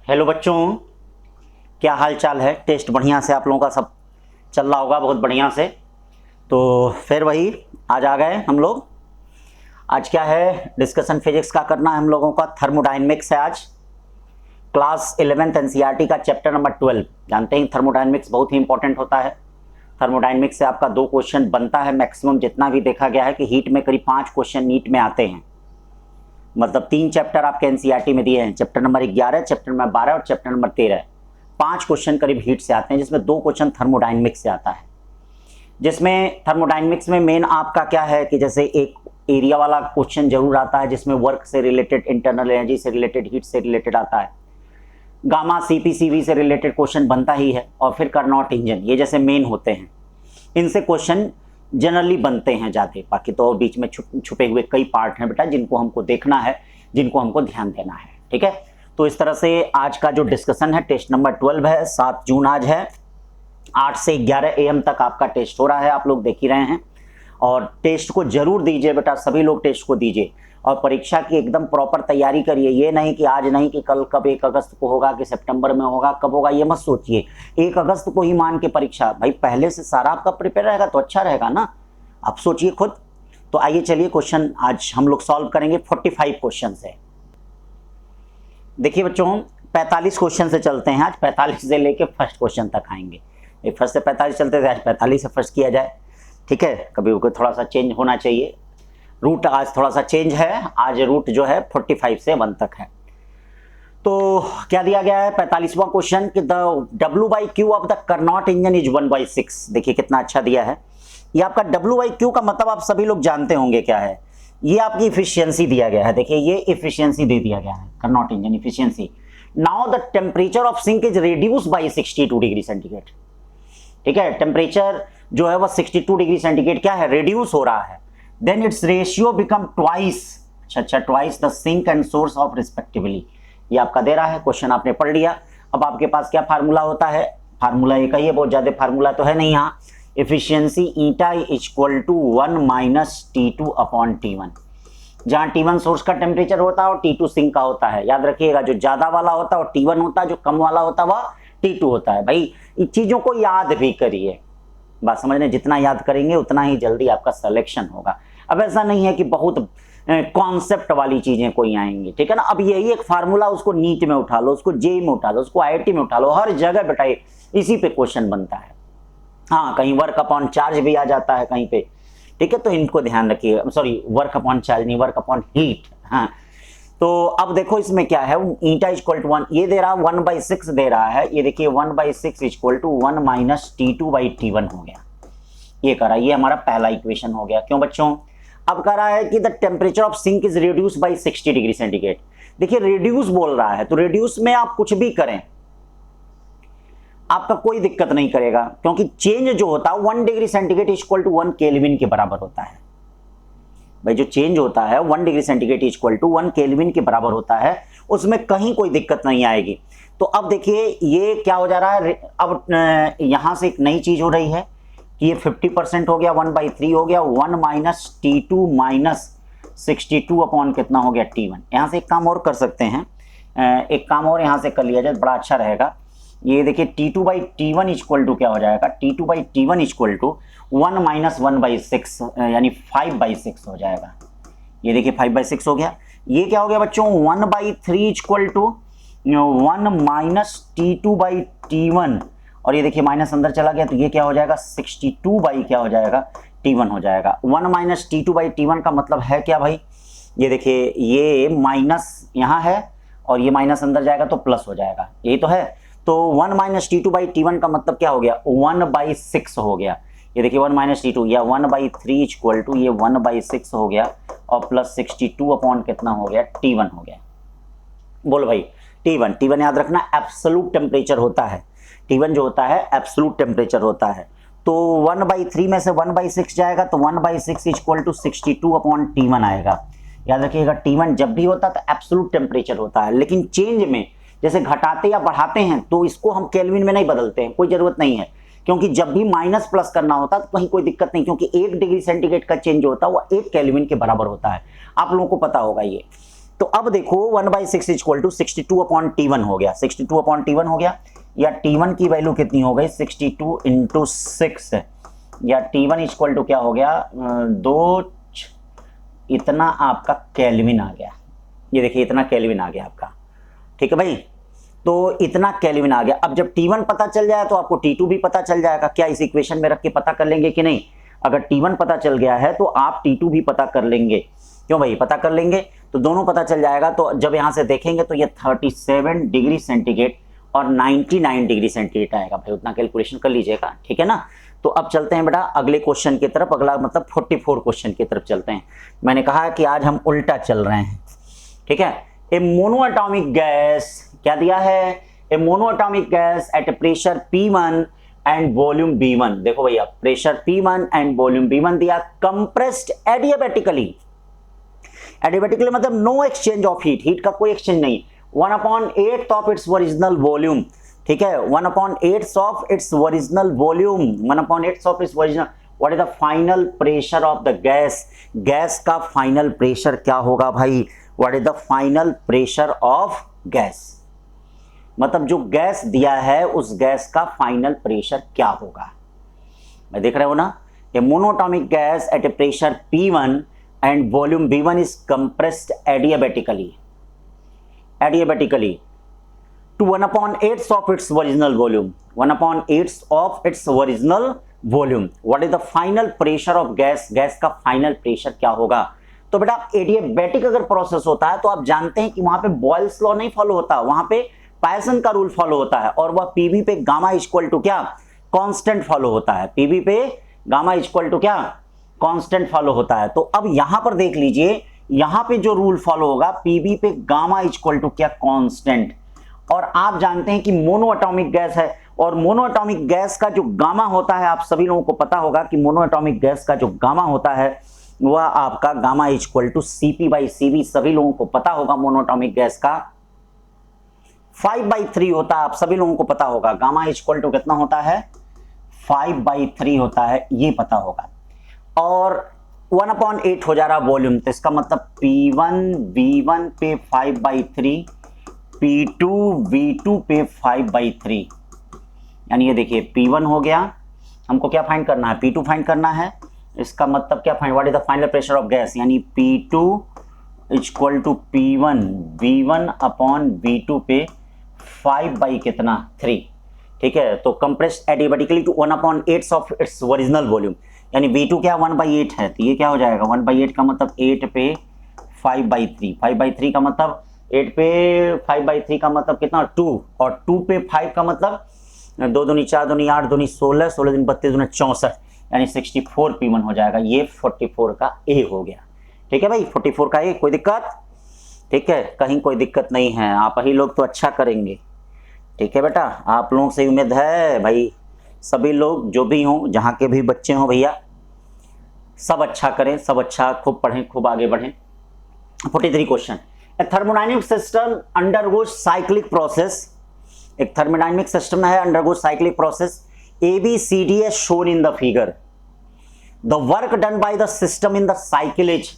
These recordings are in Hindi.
हेलो बच्चों, क्या हाल चाल है। टेस्ट बढ़िया से आप लोगों का सब चल रहा होगा, बहुत बढ़िया से। तो फिर वही आज आ गए हम लोग। आज क्या है, डिस्कशन फिजिक्स का करना है हम लोगों का। थर्मोडायनेमिक्स है आज, क्लास 11th एनसीईआरटी का चैप्टर नंबर 12। जानते हैं थर्मोडायनेमिक्स बहुत ही इंपॉर्टेंट होता है। थर्मोडायनेमिक्स से आपका 2 क्वेश्चन बनता है मैक्सिमम। जितना भी देखा गया है कि हीट में करीब 5 क्वेश्चन नीट में आते हैं। मतलब 3 चैप्टर आपके एनसीईआरटी में दिए हैं, चैप्टर नंबर 11, चैप्टर नंबर 12 और चैप्टर नंबर 13। 5 क्वेश्चन करीब हीट से आते हैं, जिसमें 2 क्वेश्चन थर्मोडायनेमिक्स से आता है। जिसमें थर्मोडायनेमिक्स में मेन आपका क्या है कि जैसे एक एरिया वाला क्वेश्चन जरूर आता है, जिसमें वर्क से रिलेटेड, इंटरनल एनर्जी से रिलेटेड, हीट से रिलेटेड आता है। गामा सीपीसीवी से रिलेटेड क्वेश्चन बनता ही है। और फिर कार्नोट इंजन, ये जैसे मेन होते हैं, इनसे क्वेश्चन जनरली बनते हैं ज़्यादा। बाकी तो और बीच में छुपे हुए कई पार्ट हैं बेटा, जिनको हमको देखना है, जिनको हमको ध्यान देना है। ठीक है, तो इस तरह से आज का जो डिस्कशन है, टेस्ट नंबर 12 है। 7 जून आज है। 8 से 11 AM तक आपका टेस्ट हो रहा है, आप लोग देख ही रहे हैं। और टेस्ट को जरूर दीजिए बेटा, सभी लोग टेस्ट को दीजिए। और परीक्षा की एकदम प्रॉपर तैयारी करिए। ये नहीं कि आज नहीं कि कल, कब 1 अगस्त को होगा, कि सितंबर में होगा, कब होगा, ये मत सोचिए। 1 अगस्त को ही मान के परीक्षा, भाई पहले से सारा आपका प्रिपेयर रहेगा तो अच्छा रहेगा ना। आप सोचिए खुद। तो आइए चलिए, क्वेश्चन आज हम लोग सॉल्व करेंगे। 45 क्वेश्चन है। देखिए बच्चों, 45 क्वेश्चन से चलते हैं आज। 45 से लेके फर्स्ट क्वेश्चन तक आएंगे। फर्स्ट से 45 चलते थे, आज 45 से फर्स्ट किया जाए। ठीक है, कभी थोड़ा सा चेंज होना चाहिए। रूट आज थोड़ा सा चेंज है। आज रूट जो है 45 से 1 तक है। तो क्या दिया गया है 45वां क्वेश्चन कि the W/Q of the Carnot engine is 1/6। देखिए कितना अच्छा दिया है। ये आपका W/Q का मतलब आप सभी लोग जानते होंगे क्या है। ये आपकी इफिशियंसी दिया गया है। देखिए ये इफिशियंसी दे दिया गया है, Carnot engine efficiency. Now the temperature of sink is reduce by 62 degree centigrade. ठीक है, टेम्परेचर जो है वह 62 डिग्री सेंटीग्रेड क्या है, रिड्यूस हो रहा है। Then its ratio become twice, अच्छा twice the sink and source of respectively. ये आपका दे रहा है, क्वेश्चन आपने पढ़ लिया। अब आपके पास क्या फार्मूला होता है, फार्मूला एक ही है, बहुत ज्यादा फार्मूला तो है नहीं यहाँ। Efficiency eta equal to 1 - T2 upon T1। जहाँ T1 सोर्स का टेम्परेचर होता है और T2 सिंक का होता है। याद रखिएगा, जो ज्यादा वाला होता है वो T1 होता है, जो कम वाला होता है वह T2 होता है। भाई इन चीजों को याद भी करिए, बात समझने, जितना याद करेंगे उतना ही जल्दी आपका सिलेक्शन होगा। अब ऐसा नहीं है कि बहुत कॉन्सेप्ट वाली चीजें कोई आएंगी, ठीक है ना। अब यही एक फार्मूला, उसको नीट में उठा लो, उसको जेई में उठा लो, उसको IIT में उठा लो, हर जगह बेटा इसी पे क्वेश्चन बनता है। हाँ, कहीं वर्क अपॉन चार्ज भी आ जाता है कहीं पे। ठीक है, तो इनको ध्यान रखिए। सॉरी, वर्क अपॉन चार्ज नहीं, वर्क अपॉन हीट। हाँ, तो अब देखो इसमें क्या है, ईटा इक्वल टू 1, ये दे रहा 1/6 दे रहा है। ये देखिए 1/6 इक्वल टू 1 - T2/T1 हो गया। ये करा, ये हमारा पहला इक्वेशन हो गया। क्यों बच्चों, अब कह रहा है कि the temperature of sink is reduce by 60 degree centigrade. देखिए रिड्यूस बोल रहा है, तो रिड्यूस में आप कुछ भी करें आपका कोई दिक्कत नहीं करेगा, क्योंकि चेंज जो होता है 1 degree centigrade equal to 1 kelvin के बराबर होता है। भाई जो चेंज होता है 1 degree centigrade equal to 1 kelvin के बराबर होता है, उसमें कहीं कोई दिक्कत नहीं आएगी। तो अब देखिए ये क्या हो जा रहा है, अब यहां से एक नई चीज हो रही है कि ये 50% हो गया, 1/3 हो गया, 1 - T2 - 62 अपॉन कितना हो गया T1। यहां से एक काम और कर सकते हैं, एक काम और यहां से कर लिया जाए, बड़ा अच्छा रहेगा। ये देखिए T2/T1 इक्वल टू क्या हो जाएगा, T2/T1 इक्वल टू 1 - 1/6 यानी 5/6 हो जाएगा। ये देखिए 5/6 हो गया। ये क्या हो गया बच्चों, 1/3 इक्वल टू 1 - T2/T1। और ये देखिए माइनस अंदर चला गया, तो ये क्या हो जाएगा 62 क्या हो जाएगा T1 हो जाएगा। 1 - T2/T1 का मतलब है क्या भाई, ये देखिए ये माइनस यहाँ है और ये माइनस अंदर जाएगा तो प्लस हो जाएगा, यही तो है। तो 1 - T2/T1 का मतलब क्या हो गया, 1/6 हो गया। ये देखिए 1 - T2 या 1/3 इक्वल टू ये 1/6 हो गया और प्लस 62 अपॉन कितना हो गया T1 हो गया। बोलो भाई, T1 याद रखना एब्सोल्यूट टेम्परेचर होता है। T1 जो होता है एब्सोल्यूट टेम्परेचर होता है। तो 1/3 में से 1/6 जाएगा तो 1/6 इक्वल टू 62 अपॉन T1 आएगा। याद रखिएगा T1 जब भी होता है तो एब्सोल्यूट टेम्परेचर होता है, लेकिन चेंज में जैसे घटाते या बढ़ाते हैं तो इसको हम केल्विन में नहीं बदलते हैं, कोई जरूरत नहीं है। क्योंकि जब भी माइनस प्लस करना होता है तो कहीं कोई दिक्कत नहीं, क्योंकि 1 डिग्री सेंटीग्रेड का चेंज होता है वो 1 केल्विन के बराबर होता है। आप लोगों को पता होगा ये। तो अब देखो 1/6 इक्वल टू 62/T1 हो गया, 62/T1 हो गया, या T1 की वैल्यू कितनी हो गई 62 × 6, या T1 इक्वल टू क्या हो गया 2, इतना आपका केल्विन आ गया। ये देखिए इतना केल्विन आ गया आपका, ठीक है भाई, तो इतना केल्विन आ गया। अब जब T1 पता चल जाए तो आपको T2 भी पता चल जाएगा। क्या इस इक्वेशन में रख के पता कर लेंगे कि नहीं? अगर T1 पता चल गया है तो आप T2 भी पता कर लेंगे। क्यों भाई? पता कर लेंगे तो दोनों पता चल जाएगा। तो जब यहां से देखेंगे तो ये 37 डिग्री सेंटीग्रेड और 99 डिग्री सेंटीग्रेड आएगा भाई, उतना कैलकुलेशन कर लीजिएगा, ठीक है ना। तो अब चलते हैं बेटा अगले क्वेश्चन की तरफ, अगला मतलब 44 क्वेश्चन की तरफ चलते हैं। मैंने कहा कि आज हम उल्टा चल रहे हैं, ठीक है। ए मोनोएटॉमिक गैस, क्या दिया है? A monoatomic gas at a pressure P1 and volume V1। देखो भैया pressure P1 and volume V1 दिया, कंप्रेस्ड एडियाबैटिकली। एडियाबैटिकली मतलब no exchange of heat, heat का कोई एक्सचेंज नहीं। 1/8 ऑफ इट्स ओरिजिनल वॉल्यूम, ठीक है, 1/8 of its original volume, 1/8 of its original. What is the final pressure of the gas? Gas का फाइनल प्रेशर क्या होगा भाई? What is the final pressure of gas? मतलब जो गैस दिया है उस गैस का फाइनल प्रेशर क्या होगा? मैं देख रहे हो ना, a monoatomic gas at a pressure P1 and volume V1 is compressed adiabatically to 1/8 of its original volume, 1/8 of its original volume. What is the final pressure of gas? Gas का फाइनल प्रेशर क्या होगा? तो बेटा एडियाबैटिक अगर प्रोसेस होता है तो आप जानते हैं कि वहां पे बॉयल्स लॉ नहीं फॉलो होता, वहां पे पायसन का रूल फॉलो होता है, और वह पीवी पे गामा इक्वल टू क्या कांस्टेंट फॉलो होता है। पीवी पे गामा इक्वल टू क्या कांस्टेंट फॉलो होता है। तो अब यहां पर देख लीजिए, यहां पे जो रूल फॉलो होगा पीवी पे गामा इक्वल टू क्या कांस्टेंट। और आप जानते हैं कि मोनोएटॉमिक गैस है, और मोनोएटॉमिक गैस का जो गामा होता है आप सभी लोगों को पता होगा कि मोनोएटॉमिक गैस का जो गामा होता है वह आपका गामा इक्वल टू CP/CV, सभी लोगों को पता होगा। मोनोएटॉमिक गैस का 5/3 होता है, आप सभी लोगों को पता होगा। गामा इक्वल टू कितना होता है? 5/3 होता है, ये पता होगा। और 1/8 हो जा रहा वॉल्यूम, तो इसका मतलब P1 V1 पे 5/3, P2 V2 पे 5/3, यानी ये देखिए P1 हो गया, हमको क्या फाइंड करना है? P2 फाइंड करना है। इसका मतलब क्या find, what is the final pressure of gas, यानी P2 equal to P1 V1/V2 पे 5/3, ठीक है। तो compressed adiabatically to 1/8 of its original volume, यानी V2 क्या 1/8 है, तो ये क्या हो जाएगा 1/8 का मतलब 8 पे 5/3, 5/3 का मतलब 8 पे 5/3 का मतलब कितना 2, और 2 पे 5 का मतलब 2 दूनी 4 दूनी 8 दूनी 16, 16 दूनी 32 दूनी 64, यानी 64 P1 हो जाएगा। ये 44 का A हो गया, ठीक है भाई, 44 का A। कोई दिक्कत? ठीक है, कहीं कोई दिक्कत नहीं है, आप ही लोग तो अच्छा करेंगे, ठीक है बेटा, आप लोगों से उम्मीद है भाई, सभी लोग जो भी हों, जहाँ के भी बच्चे हों भैया, सब अच्छा करें, सब अच्छा, खूब पढ़ें, खूब आगे बढ़ें। 43 question, a thermodynamic system undergoes cyclic process. एक थर्मोडायनेमिक सिस्टम है, undergoes cyclic process, ABCD is shown in the figure. The work done by the system in the cycle is,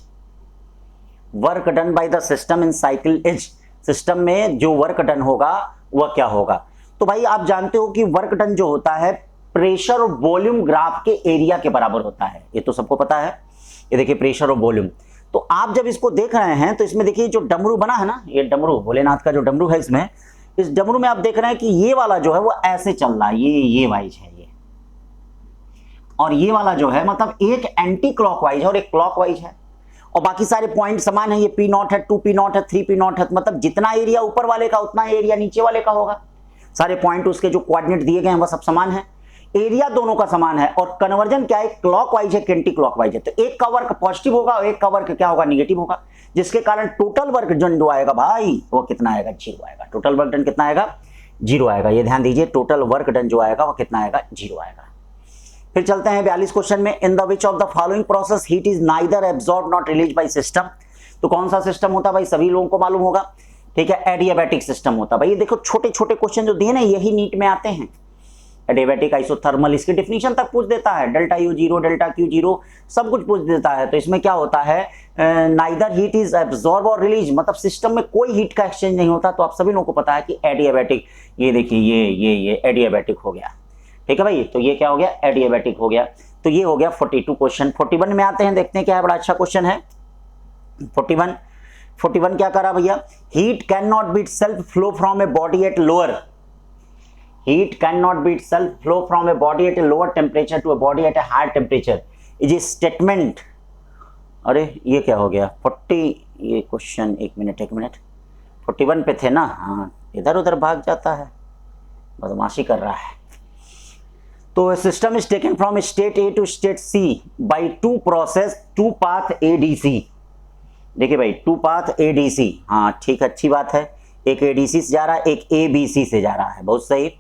work done by the system in cycle is, system में जो वर्क डन होगा वह क्या होगा? तो भाई आप जानते हो कि वर्क डन जो होता है प्रेशर और वॉल्यूम ग्राफ के एरिया के बराबर होता है, ये तो सबको पता है। ये देखिए प्रेशर और वॉल्यूम, तो आप जब इसको देख रहे हैं तो इसमें देखिए जो डमरू बना है ना, ये डमरू भोलेनाथ का जो डमरू है, इसमें इस डमरू में आप देख रहे हैं कि ये वाला जो है वो ऐसे चल रहा है, ये वाइज है ये, और ये वाला जो है मतलब एक एंटी क्लॉकवाइज है और एक क्लॉकवाइज है, और बाकी सारे पॉइंट समान है। ये P0 है, 2P0 है, 3P0 है, मतलब जितना एरिया ऊपर वाले का उतना एरिया नीचे वाले का होगा। सारे पॉइंट उसके जो कोऑर्डिनेट दिए गए हैं वह सब समान है, एरिया दोनों का समान है, और कन्वर्जन क्या है, क्लॉकवाइज है, एंटी क्लॉकवाइज है। तो एक का वर्क पॉजिटिव होगा और एक का वर्क क्या होगा, निगेटिव होगा, जिसके कारण टोटल वर्क डन जो आएगा भाई वो कितना आएगा, 0 आएगा। टोटल वर्क डन कितना आएगा, 0 आएगा। ये ध्यान दीजिए, टोटल वर्क डन जो आएगा वो कितना आएगा, 0 आएगा। फिर चलते हैं 42 क्वेश्चन में, in the which of the following process heat is neither absorb not release by system. तो कौन सा सिस्टम होता है भाई, सभी लोगों को मालूम होगा, ठीक है, एडियाबैटिक सिस्टम होता है भाई। ये देखो छोटे छोटे क्वेश्चन जो दिए ना यही नीट में आते हैं, एडियाबैटिक आइसोथर्मल, इसकी डिफिनीशन तक पूछ देता है, delta U zero, delta Q zero, सब कुछ पूछ देता है। तो इसमें क्या होता है, नाइदर हीट इज एब्जॉर्ब और रिलीज, मतलब सिस्टम में कोई हीट का एक्सचेंज नहीं होता। तो आप सभी लोगों को पता है कि एडियाबैटिक, ये देखिए ये एडियाबैटिक हो गया, ठीक है भाई। तो ये क्या हो गया, एडियाबैटिक हो गया। तो ये हो गया 42 क्वेश्चन। 41 में आते हैं, देखते हैं क्या है, बड़ा अच्छा क्वेश्चन है 41 क्या करा भैया, heat can not be self flow from a body at lower, heat can not be self flow from a body at a lower temperature to a body at a higher temperature is a statement. अरे ये क्या हो गया 40, ये क्वेश्चन एक मिनट 41 पे थे ना, हाँ इधर उधर भाग जाता है, बदमाशी कर रहा है। तो system is taken from state A to state C by two process, two path ADC. देखिए भाई, टू पाथ एडीसी, हाँ ठीक, अच्छी बात है। एक एडीसी से जा रहा है, एक एबीसी से जा रहा है, बहुत सही।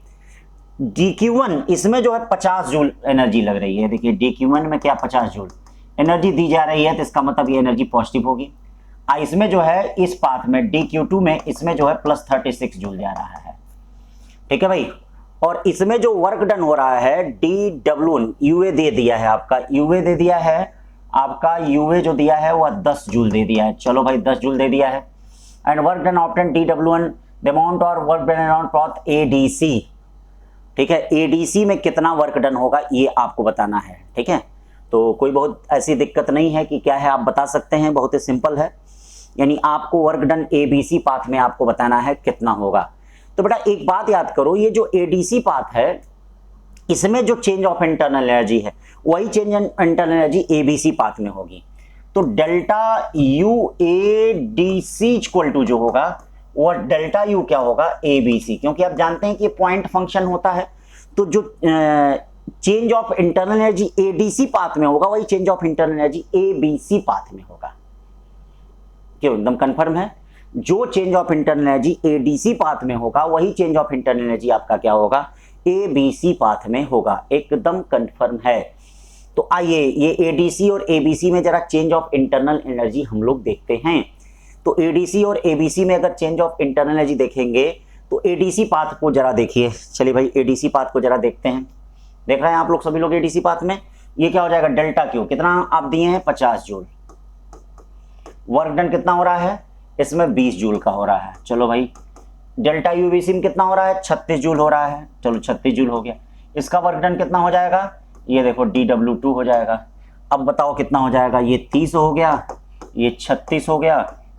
DQ1 इसमें जो है 50 जूल एनर्जी लग रही है। देखिए DQ1 में क्या 50 जूल एनर्जी दी जा रही है, तो इसका मतलब ये एनर्जी पॉजिटिव होगी। इसमें जो है इस पाथ में DQ2 में इसमें जो है +36 जूल जा रहा है, ठीक है भाई। और इसमें जो वर्क डन हो रहा है DW1 यूए दे दिया है आपका, यूए दे दिया है आपका, यूए जो दिया है वह 10 जूल दे दिया है। चलो भाई 10 जूल दे दिया है। And work done obtain DW1 the amount और work done on path ADC, ठीक है। एडीसी में कितना वर्क डन होगा ये आपको बताना है, ठीक है। तो कोई बहुत ऐसी दिक्कत नहीं है कि क्या है, आप बता सकते हैं, बहुत ही सिंपल है। यानी आपको वर्क डन एबीसी पाथ में आपको बताना है कितना होगा। तो बेटा एक बात याद करो, ये जो एडीसी पाथ है इसमें जो चेंज ऑफ इंटरनल एनर्जी है वही change internal energy ABC path में होगी। तो delta U ADC equal to जो होगा वो डेल्टा यू क्या होगा एबीसी, क्योंकि आप जानते हैं कि पॉइंट फंक्शन होता है। तो जो change of internal energy ADC path में होगा वही change of internal energy ABC path में होगा। क्यों, एकदम कंफर्म है, जो change of internal energy ADC path में होगा वही चेंज ऑफ इंटरनल एनर्जी आपका क्या होगा, एबीसी पाथ में होगा, एकदम कंफर्म है। तो आइए ये एडीसी और एबीसी में जरा चेंज ऑफ इंटरनल एनर्जी हम लोग देखते हैं। तो एडीसी और एबीसी में अगर चेंज ऑफ इंटरनल एनर्जी देखेंगे तो एडीसी पाथ को जरा देखिए। चलिए भाई एडीसी पाथ को जरा देखते हैं। देख रहे हैं आप लोग सभी लोग एडीसी पाथ में, ये क्या हो जाएगा, डेल्टा क्यू कितना आप दिए हैं 50 जूल। वर्क डन कितना हो रहा है, इसमें 20 जूल का हो रहा है। चलो भाई डेल्टा यूबीसी में कितना हो रहा है, 36 जूल हो रहा है। चलो 36 जूल हो गया। इसका वर्क डन कितना हो जाएगा, ये देखो DW2 हो जाएगा। अब बताओ कितना हो जाएगा, ये 30 हो गया, ये 36 हो गया,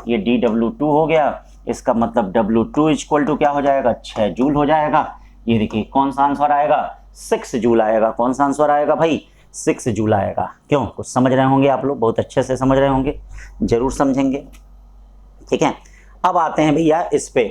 ये DW2 हो गया। इसका मतलब W2 इक्वल टू क्या हो जाएगा, 6 जूल हो जाएगा। ये देखिए कौन सा आंसर आएगा, 6 जूल आएगा। कौन सा आंसर आएगा भाई, 6 जूल आएगा। क्यों, कुछ समझ रहे होंगे आप लोग, बहुत अच्छे से समझ रहे होंगे, जरूर समझेंगे, ठीक है। अब आते हैं भैया इस पे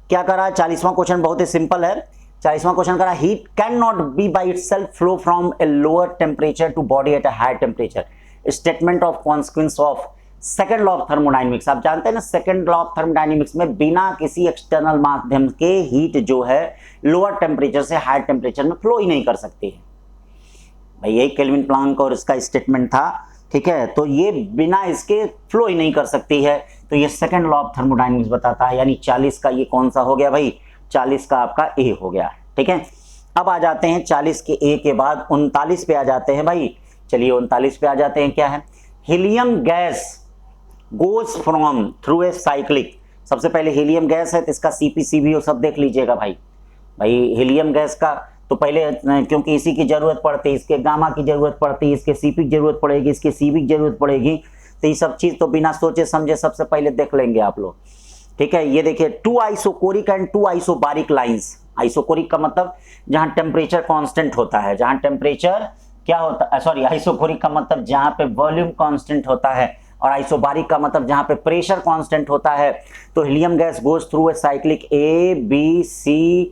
क्या करा, 40वां क्वेश्चन बहुत ही सिंपल है। 40वां क्वेश्चन करा, heat can not be by itself flow from a lower temperature to body at a higher temperature, statement of consequence of second law of thermodynamics. आप जानते हैं ना सेकंड लॉ ऑफ थर्मोडायनेमिक्स में बिना किसी एक्सटर्नल माध्यम के हीट जो है लोअर टेम्परेचर से हायर टेम्परेचर में फ्लो ही नहीं कर सकती है भाई, यही केल्विन प्लैंक और इसका स्टेटमेंट था, ठीक है। तो ये बिना इसके फ्लो ही नहीं कर सकती है। तो ये सेकंड लॉ ऑफ थर्मोडायनेमिक्स बताता है। यानी 40 का ये कौन सा हो गया भाई, 40 का आपका ए हो गया, ठीक है। अब आ जाते हैं 40 के ए के बाद 39 पे आ जाते हैं भाई। चलिए 39 पे आ जाते हैं, क्या है, helium gas goes from through a cyclic. सबसे पहले हीलियम गैस है तो इसका CP/CV सब देख लीजिएगा भाई। हीलियम गैस का तो पहले क्योंकि इसी की जरूरत पड़ती है, इसके गामा की जरूरत पड़ती है, इसके CP की जरूरत पड़ेगी, इसके CV की जरूरत पड़ेगी। तो ये सब चीज तो बिना सोचे समझे सबसे पहले देख लेंगे आप लोग, ठीक है। ये देखिए 2 isochoric and 2 isobaric lines. Isochoric का मतलब जहां टेम्परेचर कांस्टेंट होता है, जहां टेम्परेचर क्या होता है, सॉरी आइसोकोरिक का मतलब जहां पे वॉल्यूम कांस्टेंट होता है, और आइसोबारिक का मतलब जहां पे प्रेशर कांस्टेंट होता है। तो helium gas goes through a cyclic ABCDA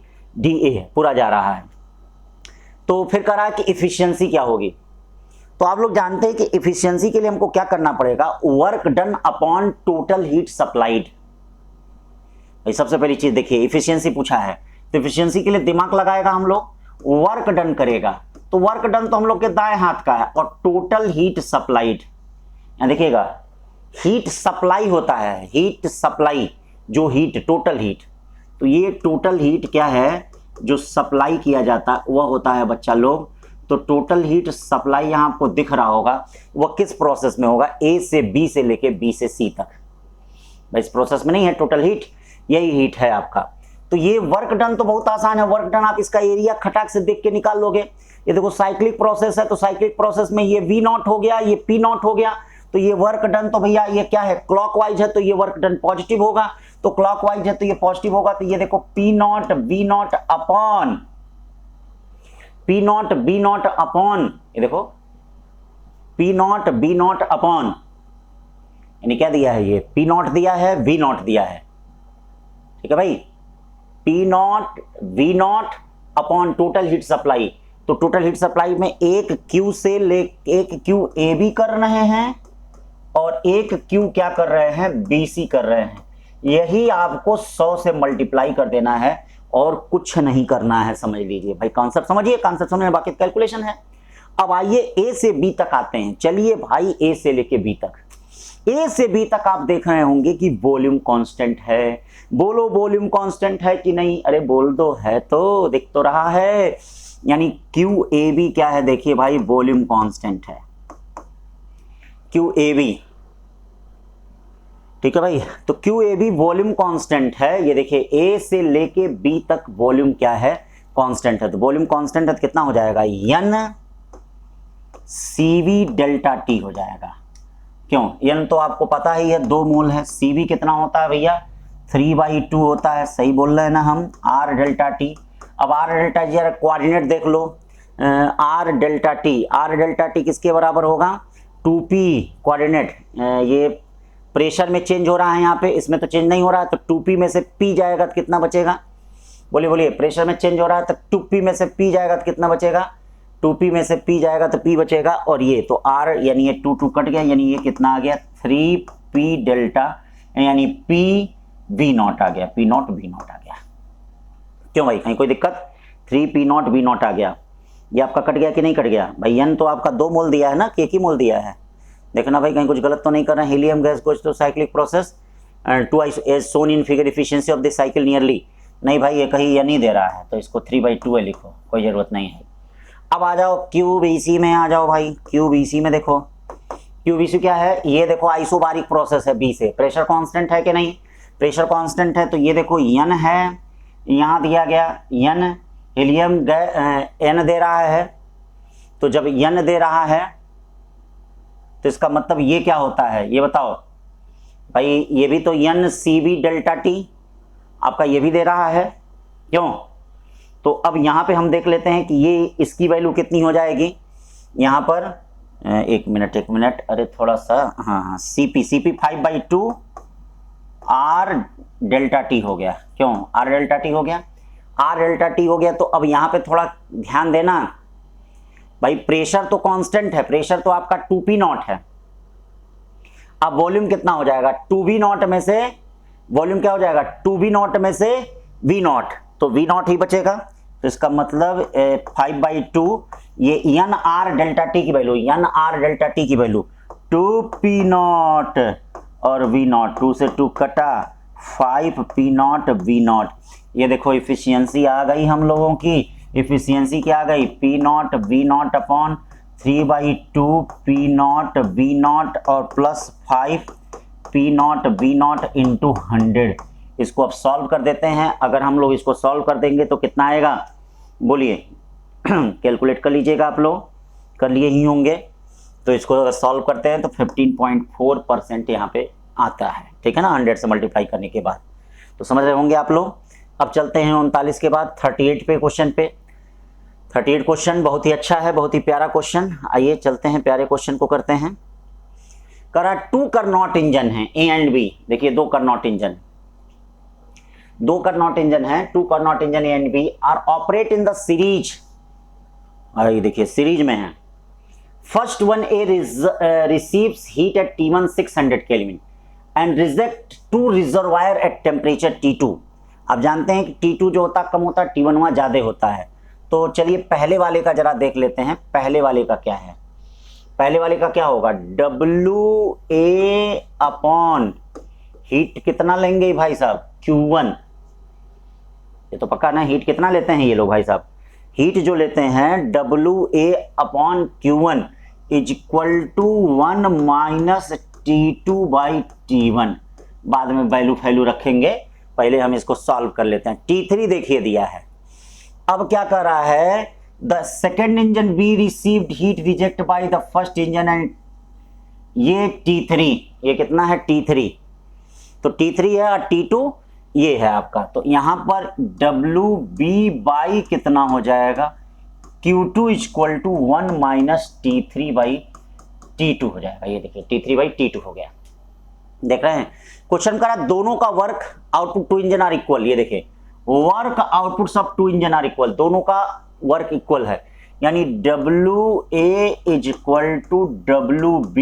पूरा जा रहा है। तो फिर कह रहा है कि इफिशियंसी क्या होगी। तो आप लोग जानते हैं कि इफिशियंसी के लिए हमको क्या करना पड़ेगा, work done upon total heat supplied. भाई सबसे पहली चीज देखिए, इफिशियंसी पूछा है तो इफिशियंसी के लिए दिमाग लगाएगा हम लोग, वर्क डन करेगा। तो वर्क डन तो हम लोग के दाएं हाथ का है, और टोटल हीट सप्लाइड, यहां देखिएगा हीट सप्लाई होता है, हीट सप्लाई जो हीट टोटल हीट। तो ये टोटल हीट क्या है, जो सप्लाई किया जाता है वह होता है बच्चा लोग, तो टोटल हीट सप्लाई यहाँ आपको दिख रहा होगा, वह किस प्रोसेस में होगा, ए से बी से लेके बी से सी तक। भाई इस प्रोसेस में नहीं है टोटल हीट, यही हीट है आपका। तो ये वर्क डन तो बहुत आसान है, वर्क डन आप इसका एरिया खटाक से देख के निकाल लोगे। ये देखो साइक्लिक प्रोसेस है, तो साइक्लिक प्रोसेस में ये V नॉट हो गया, ये P नॉट हो गया, तो ये वर्क डन तो भैया ये क्या है, क्लॉकवाइज है, तो ये वर्क डन पॉजिटिव होगा, तो क्लॉकवाइज है तो ये पॉजिटिव होगा, तो ये देखो P naught V naught upon P not B not upon, ये देखो P not B not upon, यानी क्या दिया है, ये P नॉट दिया है, V नॉट दिया है, ठीक है भाई, P naught V naught upon total heat supply. तो टोटल हीट सप्लाई में एक Q से ले एक Q AB कर रहे हैं और एक Q क्या कर रहे हैं, BC कर रहे हैं। यही आपको 100 से मल्टीप्लाई कर देना है और कुछ नहीं करना है, समझ लीजिए भाई, कॉन्सेप्ट समझिए, कॉन्सेप्ट समझने बाकी कैलकुलेशन है। अब आइए A से B तक आते हैं। चलिए भाई A से लेके B तक, A से B तक आप देख रहे होंगे कि वॉल्यूम कांस्टेंट है। बोलो वॉल्यूम कांस्टेंट है कि नहीं, अरे बोल दो, है तो दिख तो रहा है, यानी QAB क्या है, देखिए भाई वॉल्यूम कांस्टेंट है QAB, ठीक है भाई। तो QAB वॉल्यूम कांस्टेंट है, ये देखिए A से लेके B तक वॉल्यूम क्या है, कांस्टेंट है। तो वॉल्यूम कांस्टेंट है तो कितना हो जाएगा, N CV डेल्टा T हो जाएगा। क्यों, N तो आपको पता ही है 2 मोल है, CV कितना होता है भैया, 3/2 होता है, सही बोल रहे हैं ना हम, R डेल्टा T। अब R डेल्टा T यार कोऑर्डिनेट देख लो, R डेल्टा T किसके बराबर होगा, 2P कोऑर्डिनेट, ये प्रेशर में चेंज हो रहा है यहाँ पे, इसमें तो चेंज नहीं हो रहा है, तो 2P में से P जाएगा तो कितना बचेगा, बोलिए बोलिए, प्रेशर में चेंज हो रहा है तो 2P में से P जाएगा तो कितना बचेगा, 2P में से P जाएगा तो P बचेगा, और ये तो R यानी ये 2 कट गया, यानी ये कितना आ गया, 3P डेल्टा, यानी P V नॉट आ गया, P नॉट V नॉट आ गया। क्यों भाई, कहीं कोई दिक्कत, 3P नॉट V नॉट आ गया। ये आपका कट गया कि नहीं कट गया भाई, N तो आपका 2 मोल दिया है ना, कि 1 ही मोल दिया है, देखना भाई कहीं कुछ गलत तो नहीं कर रहे हैं। Helium gas goes to cyclic process to as shown in figure efficiency of the cycle nearly, नहीं भाई ये कहीं N ही दे रहा है, तो इसको 3/2 लिखो, कोई ज़रूरत नहीं है। अब आ जाओ QBC में, आ जाओ भाई QBC में, देखो QBC क्या है, ये देखो आइसोबारिक प्रोसेस है, B से प्रेशर कांस्टेंट है कि नहीं, प्रेशर कांस्टेंट है, तो ये देखो N है, यहाँ दिया गया N, हीलियम N दे रहा है, तो जब N दे रहा है तो इसका मतलब ये क्या होता है, ये बताओ भाई, ये भी तो NCV डेल्टा T आपका ये भी दे रहा है, क्यों। तो अब यहाँ पे हम देख लेते हैं कि ये इसकी वैल्यू कितनी हो जाएगी, यहाँ पर एक मिनट, अरे थोड़ा सा, हाँ CP 5/2 R डेल्टा T हो गया, क्यों R डेल्टा T हो गया, R डेल्टा T हो गया। तो अब यहाँ पे थोड़ा ध्यान देना भाई, प्रेशर तो कांस्टेंट है, प्रेशर तो आपका 2P नॉट है। अब वॉल्यूम कितना हो जाएगा, 2V नॉट में से वॉल्यूम क्या हो जाएगा, 2V नॉट में से V नॉट, तो V नॉट ही बचेगा। तो इसका मतलब 5/2 ये NR डेल्टा T की वैल्यू, NR डेल्टा T की वैल्यू 2P नॉट और V नॉट, 2 से 2 कटा, 5P नॉट V नॉट। ये देखो इफिशियंसी आ गई हम लोगों की, इफिशियंसी क्या आ गई, P naught V naught upon 3/2 P naught V naught और plus 5P naught V naught into 100। इसको अब सॉल्व कर देते हैं, अगर हम लोग इसको सॉल्व कर देंगे तो कितना आएगा, बोलिए कैलकुलेट कर लीजिएगा, आप लोग कर लिए ही होंगे। तो इसको अगर सॉल्व करते हैं तो 15.4% यहाँ पे आता है, ठीक है ना, 100 से मल्टीप्लाई करने के बाद, तो समझ रहे होंगे आप लोग। अब चलते हैं 39 के बाद 38 पे क्वेश्चन पे। 38 क्वेश्चन बहुत ही अच्छा है, बहुत ही प्यारा क्वेश्चन, आइए चलते हैं प्यारे क्वेश्चन को करते हैं। करा 2 करनॉट इंजन है A एंड B, देखिए 2 करनॉट इंजन, 2 करनॉट इंजन है, 2 Carnot engine A and B are operate in the series, अरे देखिए सीरीज में है। First one A receives heat at T1 600 Kelvin and reject 2 reservoir at temperature T2। अब जानते हैं कि T2 जो होता कम होता है, T1 वहाँ ज़्यादा होता है। तो चलिए पहले वाले का जरा देख लेते हैं, पहले वाले का क्या है, पहले वाले का क्या होगा, WA अपॉन हीट कितना लेंगे भाई साहब, Q1, ये तो पक्का ना। हीट कितना लेते हैं ये लोग भाई साहब, हीट जो लेते हैं WA/Q1 is equal to 1 minus T2/T1। बाद में वैल्यू फैल्यू रखेंगे, पहले हम इसको सॉल्व कर लेते हैं। T3 देखिए दिया है। अब क्या कर रहा है, the second engine be received heat reject by the first engine and ये T3, ये कितना है T3, तो T3 है और T2 ये है आपका। तो यहां पर WB कितना हो जाएगा, Q2 equal to 1 minus T3/T2 हो जाएगा। ये देखिए T3/T2 हो गया। देख रहे हैं क्वेश्चन करा दोनों का work output two engine are equal. ये देखिए work output of two engine are equal, दोनों का वर्क इक्वल है, यानी WA is equal to WB।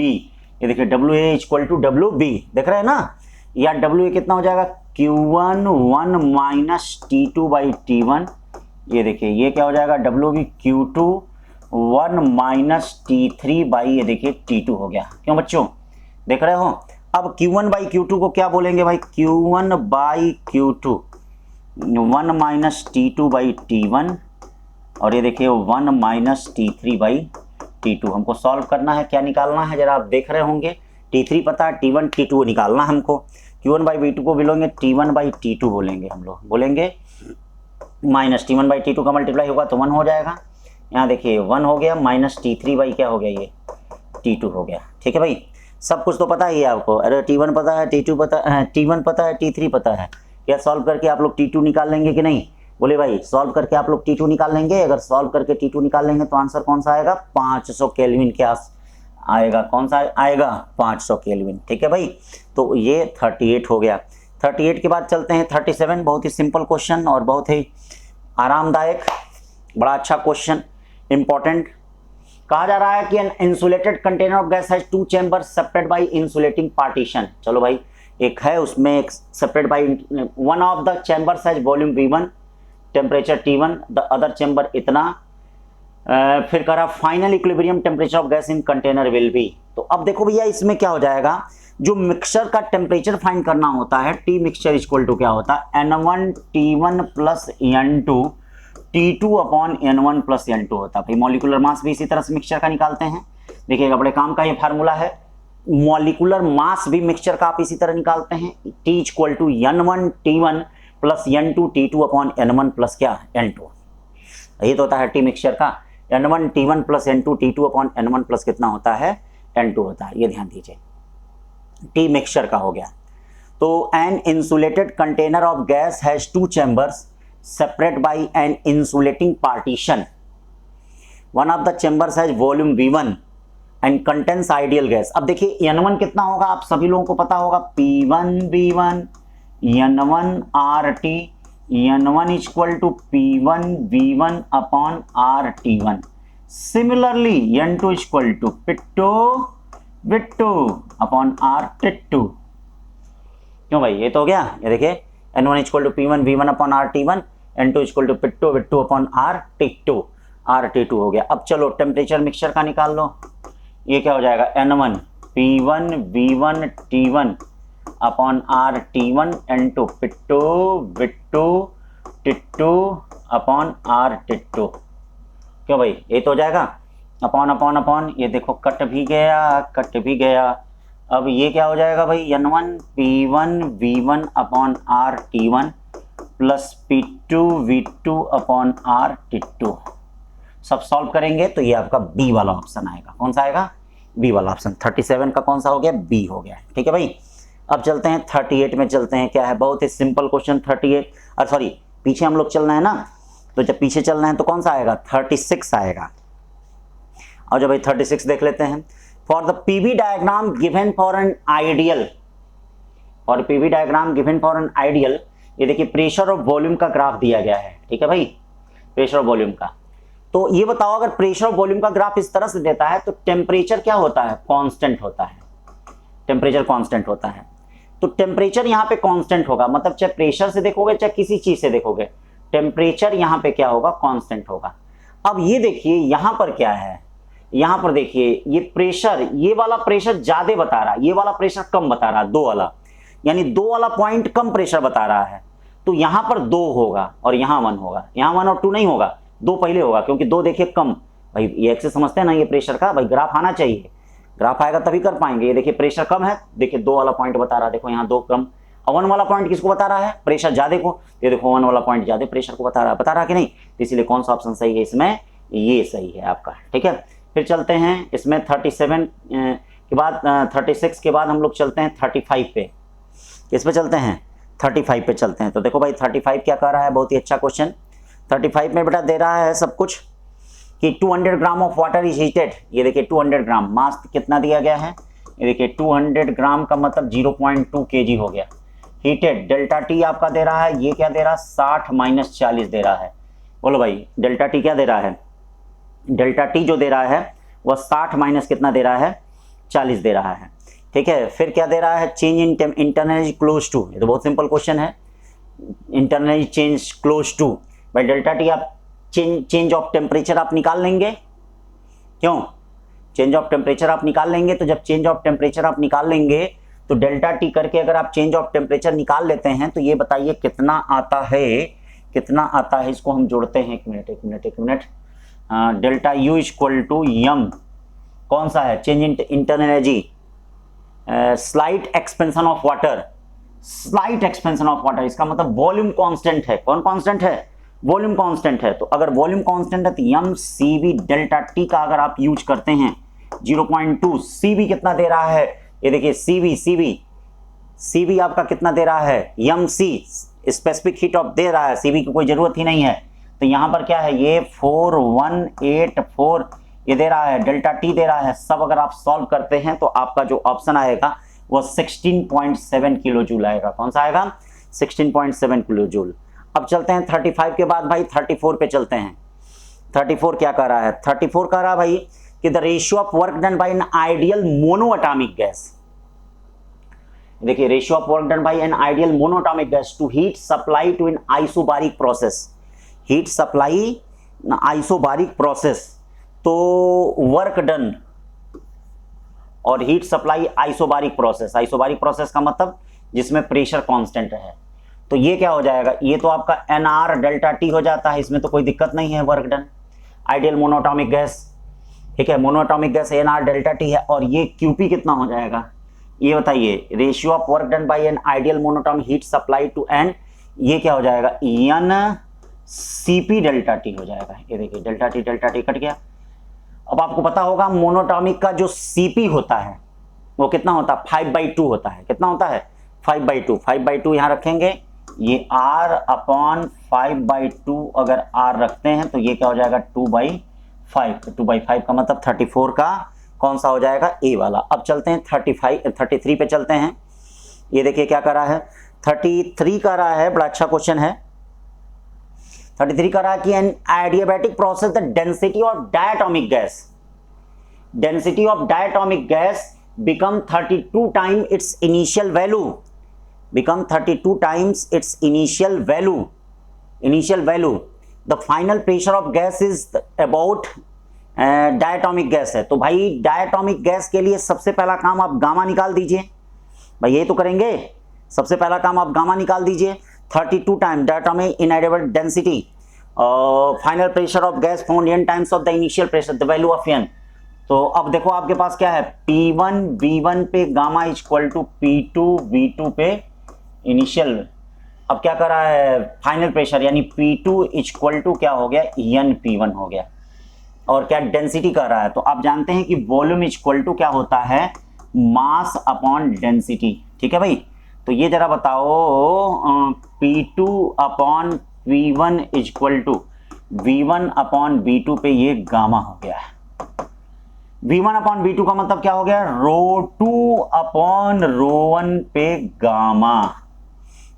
ये देखिए WA इक्वल टू WB, देख रहे हैं ना, या WA कितना हो जाएगा Q1 1 माइनस T2/T1। ये देखिए ये क्या हो जाएगा WB Q2 1 माइनस T3 ये देखिए T2 हो गया। क्यों बच्चों, देख रहे हो। अब Q1/Q2 को क्या बोलेंगे भाई, Q1/Q2 1 माइनस T2/T1 और ये देखिए 1 माइनस T3/T2। हमको सॉल्व करना है, क्या निकालना है जरा आप देख रहे होंगे। T3 पता है, T1 T2 निकालना हमको। Q1/V2 को बोलेंगे T1/T2 बोलेंगे, हम लोग बोलेंगे माइनस T1/T2 का मल्टीप्लाई होगा तो 1 हो जाएगा। यहाँ देखिए 1 हो गया, माइनस T3 क्या हो गया, ये T2 हो गया। ठीक है भाई, सब कुछ तो पता ही है आपको। अरे T1 पता है, T2 पता है, T1 पता है, T3 पता है। क्या सॉल्व करके आप लोग T2 निकाल लेंगे कि नहीं, बोले भाई सॉल्व करके आप लोग T2 निकाल लेंगे। अगर सॉल्व करके T2 निकाल लेंगे तो आंसर कौन सा आएगा, 500 केल्विन के आस आएगा। कौन सा आएगा, 500 केल्विन। ठीक है भाई, तो ये 38 हो गया। 38 के बाद चलते हैं 37। बहुत ही सिंपल क्वेश्चन और बहुत ही आरामदायक, बड़ा अच्छा क्वेश्चन, इंपॉर्टेंट। कहा जा रहा है कि an insulated container of gas has 2 chamber separated by insulating partition. चलो भाई, एक है उसमें एक separate by, one of the chambers has volume V1, temperature T1, the other chamber इतना। फिर कह रहा final equilibrium temperature of gas in container will be. तो अब देखो भैया इसमें क्या हो जाएगा, जो मिक्सचर का टेम्परेचर फाइंड करना होता है, टी मिक्सचर इक्वल टू क्या होता है, N1 T1 plus N2 T2 upon N1 plus N2 होता है। भाई मॉलिकुलर मास भी इसी तरह से मिक्सचर का निकालते हैं। देखिएगा बड़े काम का ये फार्मूला है, मॉलिकुलर मास भी मिक्सचर का आप इसी तरह निकालते हैं। T equal to N1 T1 plus N2 T2 upon N1 plus क्या N2, यही तो होता है टी मिक्सचर का। N1 T1 plus N2 T2 upon N1 plus कितना होता है, N2 होता है। ये ध्यान दीजिए, टी मिक्सचर का हो गया। तो an insulated container of gas has 2 chambers separate by an insulating partition. One of the chambers has volume V1 and contains ideal gas. अब देखिए N1 कितना होगा, आप सभी लोगों को पता होगा, P1V1 N1 RT, N1 equal to P1V1 upon RT1। Similarly N2 equal to P2V2 upon RT2। क्यों भाई, ये तो हो गया। ये देखिए N1 equal to P1V1 upon RT1, N2 equal to P2V2 upon RT2 हो गया। अब चलो टेम्परेचर मिक्सचर का निकाल लो। ये क्या हो जाएगा, N1 P1V1 T1 upon RT1, N2 P2V2 T2 upon RT2। क्यों भाई, ये तो हो जाएगा, अपॉन अपॉन अपॉन, ये देखो कट भी गया। अब ये क्या हो जाएगा भाई, N1 P1V1 upon RT1 plus P2V2 upon RT2। सब सॉल्व करेंगे तो ये आपका बी वाला ऑप्शन आएगा। कौन सा आएगा, बी वाला ऑप्शन। 37 का कौन सा हो गया, बी हो गया। ठीक है भाई, अब चलते हैं 38 में चलते हैं। क्या है, बहुत ही सिंपल क्वेश्चन 38, और सॉरी पीछे हम लोग चलना है ना, तो जब पीछे चलना है तो कौन सा आएगा, 36 आएगा। और जब भाई 36 देख लेते हैं। For the PV diagram given for an ideal, और PV diagram given for an ideal, ये देखिए प्रेशर और वॉल्यूम का ग्राफ दिया गया है। ठीक है भाई, प्रेशर और वॉल्यूम का। तो ये बताओ, अगर प्रेशर और वॉल्यूम का ग्राफ इस तरह से देता है तो टेम्परेचर क्या होता है, कांस्टेंट होता है। टेम्परेचर कांस्टेंट होता है, तो टेम्परेचर यहाँ पे कांस्टेंट होगा, मतलब चाहे प्रेशर से देखोगे चाहे किसी चीज से देखोगे, टेम्परेचर यहाँ पे क्या होगा, कांस्टेंट होगा। अब ये देखिए यहाँ पर क्या है, यहाँ पर देखिए ये प्रेशर, ये वाला प्रेशर ज्यादा बता रहा है, ये वाला प्रेशर कम बता रहा है, 2 वाला, यानी 2 वाला पॉइंट कम प्रेशर बता रहा है। तो यहां पर 2 होगा और यहां 1 होगा, यहां 1 और 2 नहीं होगा, 2 पहले होगा, क्योंकि 2 देखिए कम, भाई ये एक्सेस समझते हैं ना, ये प्रेशर का भाई ग्राफ आना चाहिए, ग्राफ आएगा तभी कर पाएंगे। ये देखिए प्रेशर कम है, देखिए 2 वाला पॉइंट बता रहा है, देखो यहाँ 2 कम, और 1 वाला पॉइंट किसको बता रहा है, प्रेशर ज्यादा को, ये देखो 1 वाला पॉइंट ज्यादा प्रेशर को बता रहा है कि नहीं, तो इसलिए कौन सा ऑप्शन सही है इसमें, ये सही है आपका, ठीक है। फिर चलते हैं इसमें 37 के बाद 36 के बाद हम लोग चलते हैं 35 पे, किस पे चलते हैं, 35 पे चलते हैं। तो देखो भाई 35 क्या कर रहा है, बहुत ही अच्छा क्वेश्चन। 35 में बेटा दे रहा है सब कुछ कि 200 gram of water is heated, ये देखिए 200 ग्राम, मास कितना दिया गया है, ये देखिए 200 ग्राम का मतलब 0.2 kg हो गया, हीटेड, डेल्टा टी आपका दे रहा है, ये क्या दे रहा है 60 - 40 दे रहा है। बोलो भाई डेल्टा टी क्या दे रहा है, डेल्टा टी जो दे रहा है वह 60 माइनस कितना दे रहा है, 40 दे रहा है, ठीक है। फिर क्या दे रहा है, change in internal energy close to, ये तो बहुत सिंपल क्वेश्चन है, internal energy change close to, भाई डेल्टा टी आप चेंज ऑफ टेम्परेचर आप निकाल लेंगे, क्यों, चेंज ऑफ टेम्परेचर आप निकाल लेंगे, तो जब चेंज ऑफ टेम्परेचर आप निकाल लेंगे तो डेल्टा टी करके अगर आप चेंज ऑफ टेम्परेचर निकाल लेते हैं तो ये बताइए कितना आता है, कितना आता है, इसको हम जोड़ते हैं, एक minute, delta U equal to यम, कौन सा है, change in internal energy, slight expansion of water, slight expansion of water, इसका मतलब वॉल्यूम कांस्टेंट है, कौन कांस्टेंट है, वॉल्यूम कांस्टेंट है। तो अगर वॉल्यूम कांस्टेंट है तो यम सी बी डेल्टा टी का अगर आप यूज करते हैं 0.2, सी बी कितना दे रहा है, ये देखिए सी बी आपका कितना दे रहा है, यम सी स्पेसिफिक हीट ऑफ दे रहा है, सी बी की कोई जरूरत ही नहीं है, तो यहां पर क्या है, ये 4184 ये दे रहा है, डेल्टा टी दे रहा है, सब अगर आप सॉल्व करते हैं तो आपका जो ऑप्शन आएगा वो 16.7 किलो जूल आएगा, कौन सा आएगा, 16.7 किलो जूल। अब चलते हैं 35 के बाद भाई 34 पे चलते हैं। 34 क्या कर रहा है, 34 कह रहा भाई कि the ratio of work done by an ideal monoatomic gas, देखिए ratio of work done by an ideal monoatomic gas to heat supply to an isobaric process, heat supply isobaric process, तो वर्क डन और heat supply isobaric process, isobaric process का मतलब जिसमें प्रेशर कांस्टेंट है, तो ये क्या हो जाएगा, ये तो आपका NR डेल्टा टी हो जाता है, इसमें तो कोई दिक्कत नहीं है, work done ideal monoatomic gas, ठीक है, monoatomic gas NR delta T है, और ये QP कितना हो जाएगा, ये बताइए, ratio of work done by an ideal monoatomic heat supply to an, ये क्या हो जाएगा, NCP डेल्टा टी हो जाएगा, ये देखिए डेल्टा टी कट गया। अब आपको पता होगा मोनोएटॉमिक का जो CP होता है वो कितना होता है, 5/2 होता है, कितना होता है, 5/2, 5/2 यहाँ रखेंगे, ये R अपॉन 5/2 अगर R रखते हैं तो ये क्या हो जाएगा 2/5, तो 2/5 का मतलब 34 का कौन सा हो जाएगा, ए वाला। अब चलते हैं 33 पे चलते हैं, ये देखिए क्या कर रहा है, 33 कर रहा है, बड़ा अच्छा क्वेश्चन है। 33 कर रहा है कि an adiabatic process the density of diatomic gas, density of diatomic gas become 32 times its initial value, become 32 times its initial value, the final pressure of gas is about diatomic gas है, तो भाई डायटोमिक गैस के लिए सबसे पहला काम आप गामा निकाल दीजिए, भाई ये तो करेंगे, सबसे पहला काम आप गामा निकाल दीजिए, 32 time diatomic इनएडिबल density, final pressure of gas found n times of the initial pressure, the value of n। तो अब देखो आपके पास क्या है, P1 V1 पे gamma equal to P2 V2 पे इनिशियल, अब क्या कर रहा है, फाइनल प्रेशर यानी P2 इक्वल टू क्या हो गया, n P1 हो गया, और क्या डेंसिटी कर रहा है, तो आप जानते हैं कि वॉल्यूम इक्वल टू क्या होता है, मास अपॉन डेंसिटी, ठीक है भाई। तो ये जरा बताओ, P2 upon V1 equal to V1 upon V2 पे ये गामा हो गया है, V1 अपॉन V2 का मतलब क्या हो गया, ρ2 अपॉन ρ1 पे गामा,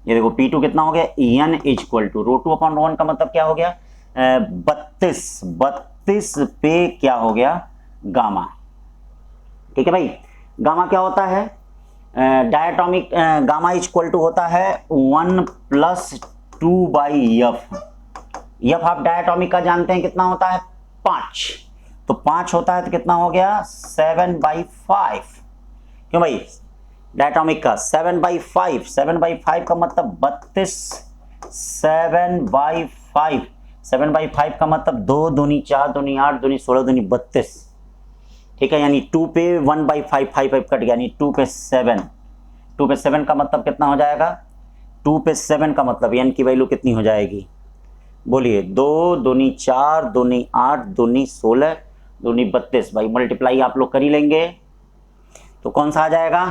ये देखो P2 कितना हो गया, n इक्वल टू ρ2 अपॉन ρ1 का मतलब क्या हो गया, 32 पे क्या हो गया, गामा, ठीक है भाई। गामा क्या होता है, डायटोमिक गामा इक्वल टू होता है 1 + 2/f, f आप डायटोमिक का जानते हैं कितना होता है, 5, तो 5 होता है तो कितना हो गया, 7/5, क्यों भाई डायटोमिक का 7/5 का मतलब 32 7/5। 7/5 का मतलब 2 दूनी 4 दूनी 8 दूनी 16 दूनी 32। ठीक है, यानी 2 पे 1/5, 5 कट गया, यानी 2 पे 7। 2 पे 7 का मतलब कितना हो जाएगा? 2 पे 7 का मतलब n की वैल्यू कितनी हो जाएगी? बोलिए। 2 दूनी 4 दूनी 8 दूनी 16 दूनी 32। भाई मल्टीप्लाई आप लोग कर ही लेंगे, तो कौन सा आ जाएगा?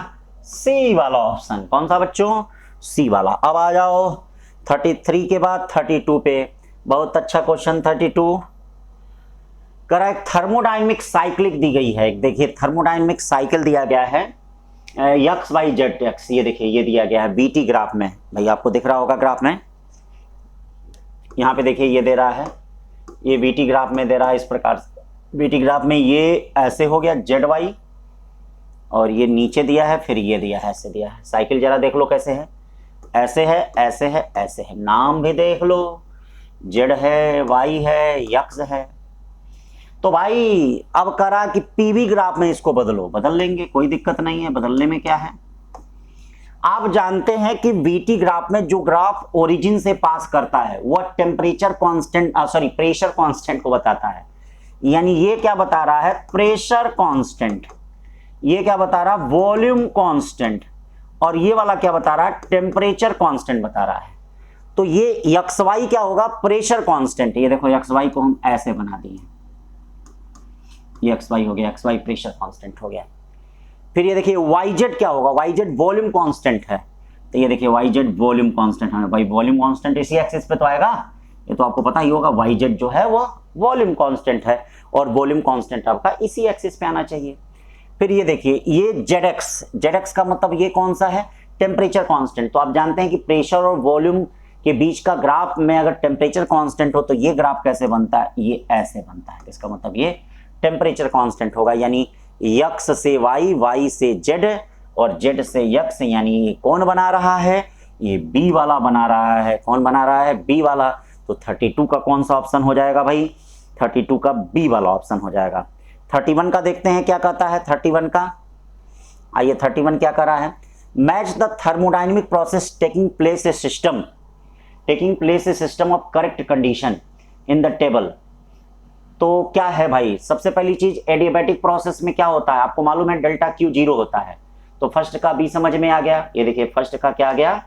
सी वाला ऑप्शन। कौन सा बच्चों? सी वाला। अब आ जाओ 33 के बाद 32 पे। बहुत अच्छा क्वेश्चन 32। करा एक थर्मोडायनेमिक साइक्लिक दी गई है। देखिए थर्मोडायनेमिक साइकिल दिया गया है एक्स वाई जेड एक्स। ये देखिए ये दिया गया है बीटी ग्राफ में। भाई आपको दिख रहा होगा ग्राफ में, यहाँ पे देखिए ये दे रहा है, ये बीटी ग्राफ में दे रहा है इस प्रकार से। बीटी ग्राफ में ये ऐसे हो गया जेड वाई, और ये नीचे दिया है, फिर ये दिया है, ऐसे दिया है। साइकिल जरा देख लो कैसे है, ऐसे है ऐसे है ऐसे है। नाम भी देख लो, जेड है वाई है यक्स है। तो भाई अब करा कि पीवी ग्राफ में इसको बदलो, बदल लेंगे, कोई दिक्कत नहीं है, बदलने में क्या है। आप जानते हैं कि बीटी ग्राफ में जो ग्राफ ओरिजिन से पास करता है वह टेम्परेचर कांस्टेंट प्रेशर कांस्टेंट को बताता है। यानी ये क्या बता रहा है? Pressure constant. ये क्या बता रहा है? Volume constant. और ये वाला क्या बता रहा है? टेम्परेचर कांस्टेंट बता रहा है। तो ये एक्स वाई क्या होगा? Pressure constant. ये देखो एक्स वाई को हम ऐसे बना दिए, ये एक्स वाई हो गया, एक्स वाई प्रेशर कांस्टेंट हो गया। फिर ये देखिए वाई जेड क्या होगा? वाई जेड वॉल्यूम कांस्टेंट है, तो ये देखिए वाई जेड वॉल्यूम कांस्टेंट है। भाई वॉल्यूम कांस्टेंट इसी एक्सिस पे तो आएगा, ये तो आपको पता ही होगा। वाई जेड जो है वो वॉल्यूम कांस्टेंट है, और वॉल्यूम कांस्टेंट आपका इसी एक्सिस पे आना चाहिए। फिर ये देखिए ये जेड एक्स का मतलब ये कौन सा है? Temperature constant. तो आप जानते हैं कि प्रेशर और वॉल्यूम के बीच का ग्राफ में अगर टेम्परेचर कांस्टेंट हो तो ये ग्राफ कैसे बनता है? ये ऐसे बनता है। इसका मतलब ये टेम्परेचर कांस्टेंट होगा, यानी यक्स से वाई, वाई से जेड और जेड से यक्स। यानी ये कौन बना रहा है? ये बी वाला बना रहा है। कौन बना रहा है? बी वाला। तो 32 का कौन सा ऑप्शन हो जाएगा भाई? 32 का बी वाला ऑप्शन हो जाएगा। 31 का देखते हैं क्या कहता है 31 का। आइए 31 क्या कर रहा है? Match the thermodynamic process taking place a system of correct condition in the table. तो क्या है भाई? सबसे पहली चीज एडियाबैटिक प्रोसेस में क्या होता है? आपको मालूम है डेल्टा क्यू 0 होता है। तो फर्स्ट का बी समझ में आ गया। ये देखिए फर्स्ट का क्या आ गया?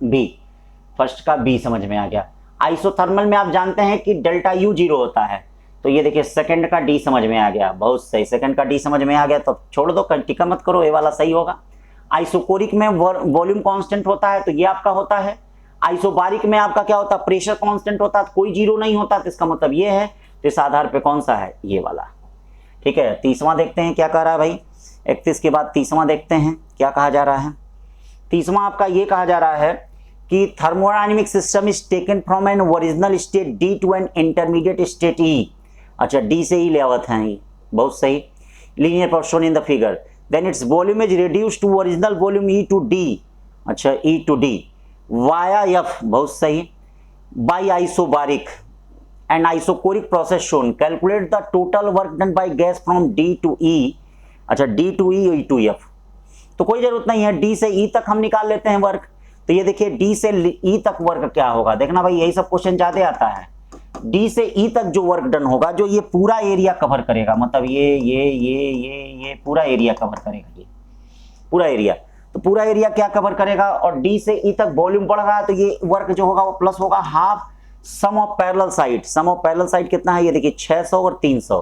बी। फर्स्ट का बी समझ में आ गया। आइसोथर्मल में आप जानते हैं कि डेल्टा यू 0 होता है, तो ये देखिए सेकंड का डी समझ में आ गया। बहुत सही, सेकंड का डी समझ में आ गया, तो छोड़ दो, टिका मत करो, ये वाला सही होगा। आइसोकोरिक में वॉल्यूम कांस्टेंट होता है, तो ये आपका होता है। आइसोबारिक में आपका क्या होता है? प्रेशर कांस्टेंट होता है, कोई 0 नहीं होता, तो इसका मतलब ये है। तो इस आधार पे कौन सा है? ये वाला। ठीक है, 30वां देखते हैं क्या कह रहा है भाई। 31 के बाद 30वां देखते हैं क्या कहा जा रहा है। 30वां आपका ये कहा जा रहा है कि thermodynamic system is taken from an original state D to an intermediate state E. अच्छा, डी से ई लेवत है, बहुत सही। Linear portion in the figure, then its volume is reduced to original volume E to D. अच्छा, E to D via F, बहुत सही। By isobaric and isocoric process shown, calculate the total work done by gas from D to E। अच्छा, D to E, E to F, तो कोई जरूरत नहीं है, D से E तक हम निकाल लेते हैं वर्क। तो ये देखिए D से E तक वर्क क्या होगा, देखना भाई यही सब क्वेश्चन ज्यादा आता है। D से E तक जो वर्क डन होगा, जो ये पूरा एरिया कवर करेगा, मतलब ये पूरा एरिया कवर करेगा, ये पूरा एरिया। तो पूरा एरिया क्या कवर करेगा? और D से E तक वॉल्यूम बढ़ रहा है, तो ये वर्क जो होगा वो प्लस होगा half sum of parallel side. Sum of parallel side कितना है? ये देखिए 600 और 300।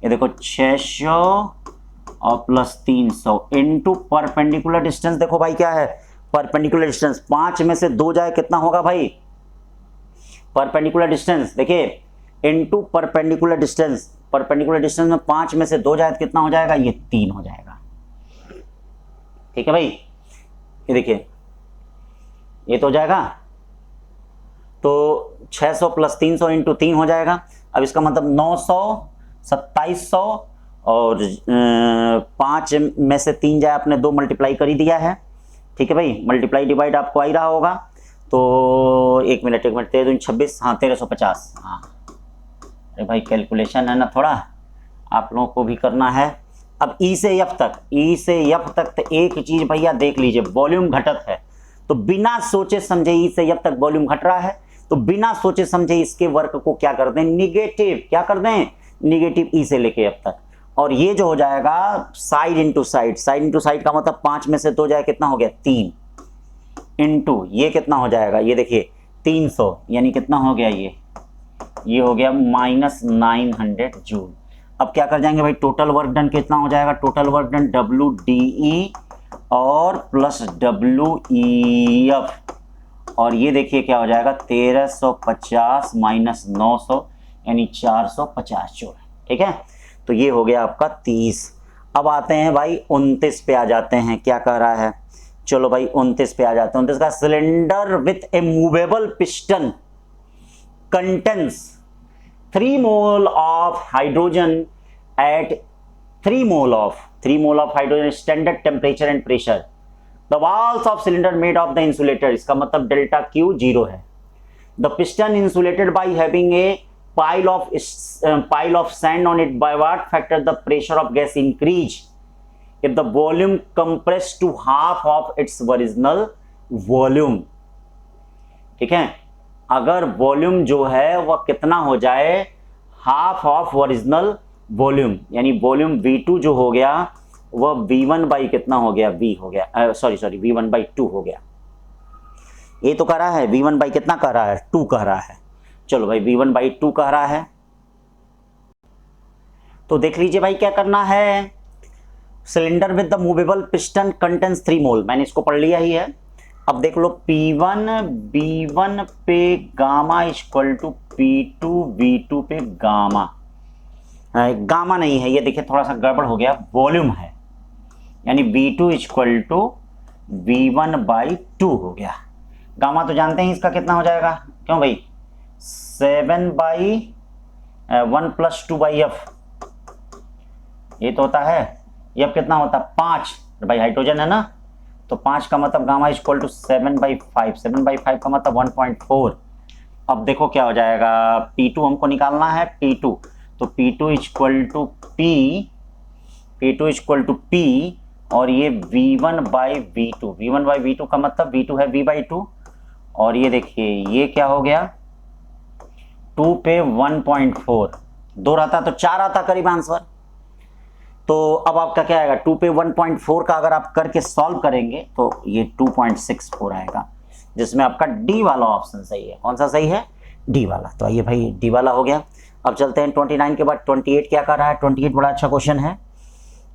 ये देखो 600 और प्लस 300 इनटू परपेंडिकुलर डिस्टेंस। देखो भाई क्या है? परपेंडिकुलर डिस्टेंस 5 में से 2 जाए कितना होगा भाई? परपेंडिकुलर डिस्टेंस देखिए into perpendicular distance. Perpendicular distance में 5 में से 2 जाए तो कितना हो जाएगा? ये 3 हो जाएगा। ठीक है भाई, ये देखिए ये तो हो जाएगा। तो 600 प्लस 300 इंटू 3 हो जाएगा। अब इसका मतलब 900, 2700 और 5 में से 3 जाए, आपने 2 मल्टीप्लाई कर ही दिया है। ठीक है भाई, मल्टीप्लाई डिवाइड आपको आ ही रहा होगा। तो एक मिनट 13×26, हाँ 1350। हाँ अरे भाई कैलकुलेशन है ना, थोड़ा आप लोगों को भी करना है। अब ई से एफ तक, ई से एफ तक तो एक चीज़ भैया देख लीजिए, वॉल्यूम घटक है। तो बिना सोचे समझे ई से जब तक वॉल्यूम घट रहा है तो बिना सोचे समझे इसके वर्क को क्या कर दें, निगेटिव, क्या कर दें, निगेटिव ई से लेके अब तक। और ये जो हो जाएगा side into side, side into side का मतलब 5 में से 2 जाए कितना हो गया 3, इंटू ये कितना हो जाएगा, ये देखिए 300, यानी कितना हो गया ये हो गया -900 जूल। अब क्या कर जाएंगे भाई, टोटल वर्क डन कितना हो जाएगा, टोटल वर्क डन WDE और प्लस WEF, और ये देखिए क्या हो जाएगा 1350 माइनस 900 यानी 450 जूल। ठीक है, तो ये हो गया आपका 30। अब आते हैं भाई 29 पे आ जाते हैं, क्या कह रहा है, चलो भाई 29 पे आ जाते हैं। 29 का, cylinder with a movable piston contains 3 mole of hydrogen at 3 mole of hydrogen standard temperature and pressure. The walls of cylinder made of the insulator, इसका मतलब डेल्टा Q 0 है। The piston insulated by having a pile of sand on it, by what factor the pressure of gas increase if the volume compressed to half of its original volume। ठीक है, अगर वॉल्यूम जो है वह कितना हो जाए, हाफ ऑफ ओरिजिनल वॉल्यूम, यानी वॉल्यूम V2 जो हो गया वह V1 बाई कितना हो गया, V हो गया, सॉरी V1 बाई 2 हो गया। ये तो कह रहा है V1 बाई कितना कह रहा है, 2 कह रहा है। चलो भाई V1 बाई 2 कह रहा है, तो देख लीजिए भाई क्या करना है। Cylinder with the movable piston contains 3 मोल, मैंने इसको पढ़ लिया ही है। अब देख लो P1 B1 पे gamma equal to P2 V2 पे गामा, गामा नहीं है, ये देखिए थोड़ा सा गड़बड़ हो गया, वॉल्यूम है, यानी V2 equal to V1 by 2 हो गया। गामा तो जानते हैं इसका कितना हो जाएगा, क्यों भाई 7 बाई 1 प्लस 2 बाई F, ये तो होता है, F कितना होता है 5, भाई हाइड्रोजन है ना, तो 5 का मतलब gamma equal to 7 by 5, 7 by 5 का मतलब 1.4। अब देखो क्या हो जाएगा, P2 हमको निकालना है, P2, तो P2 इक्वल टू P और ये V1 by V2, V1 by V2 का मतलब V2 है V बाई 2, और ये देखिए ये क्या हो गया 2 पे 1.4, 2 रहता तो 4 आता करीब आंसर। तो अब आपका क्या आएगा, 2 पे 1.4 का अगर आप करके सॉल्व करेंगे तो ये 2.64 आएगा, जिसमें आपका डी वाला ऑप्शन सही है। कौन सा सही है, डी वाला। तो आइए भाई डी वाला हो गया। अब चलते हैं 29 के बाद 28 क्या कर रहा है। 28 बड़ा अच्छा क्वेश्चन है,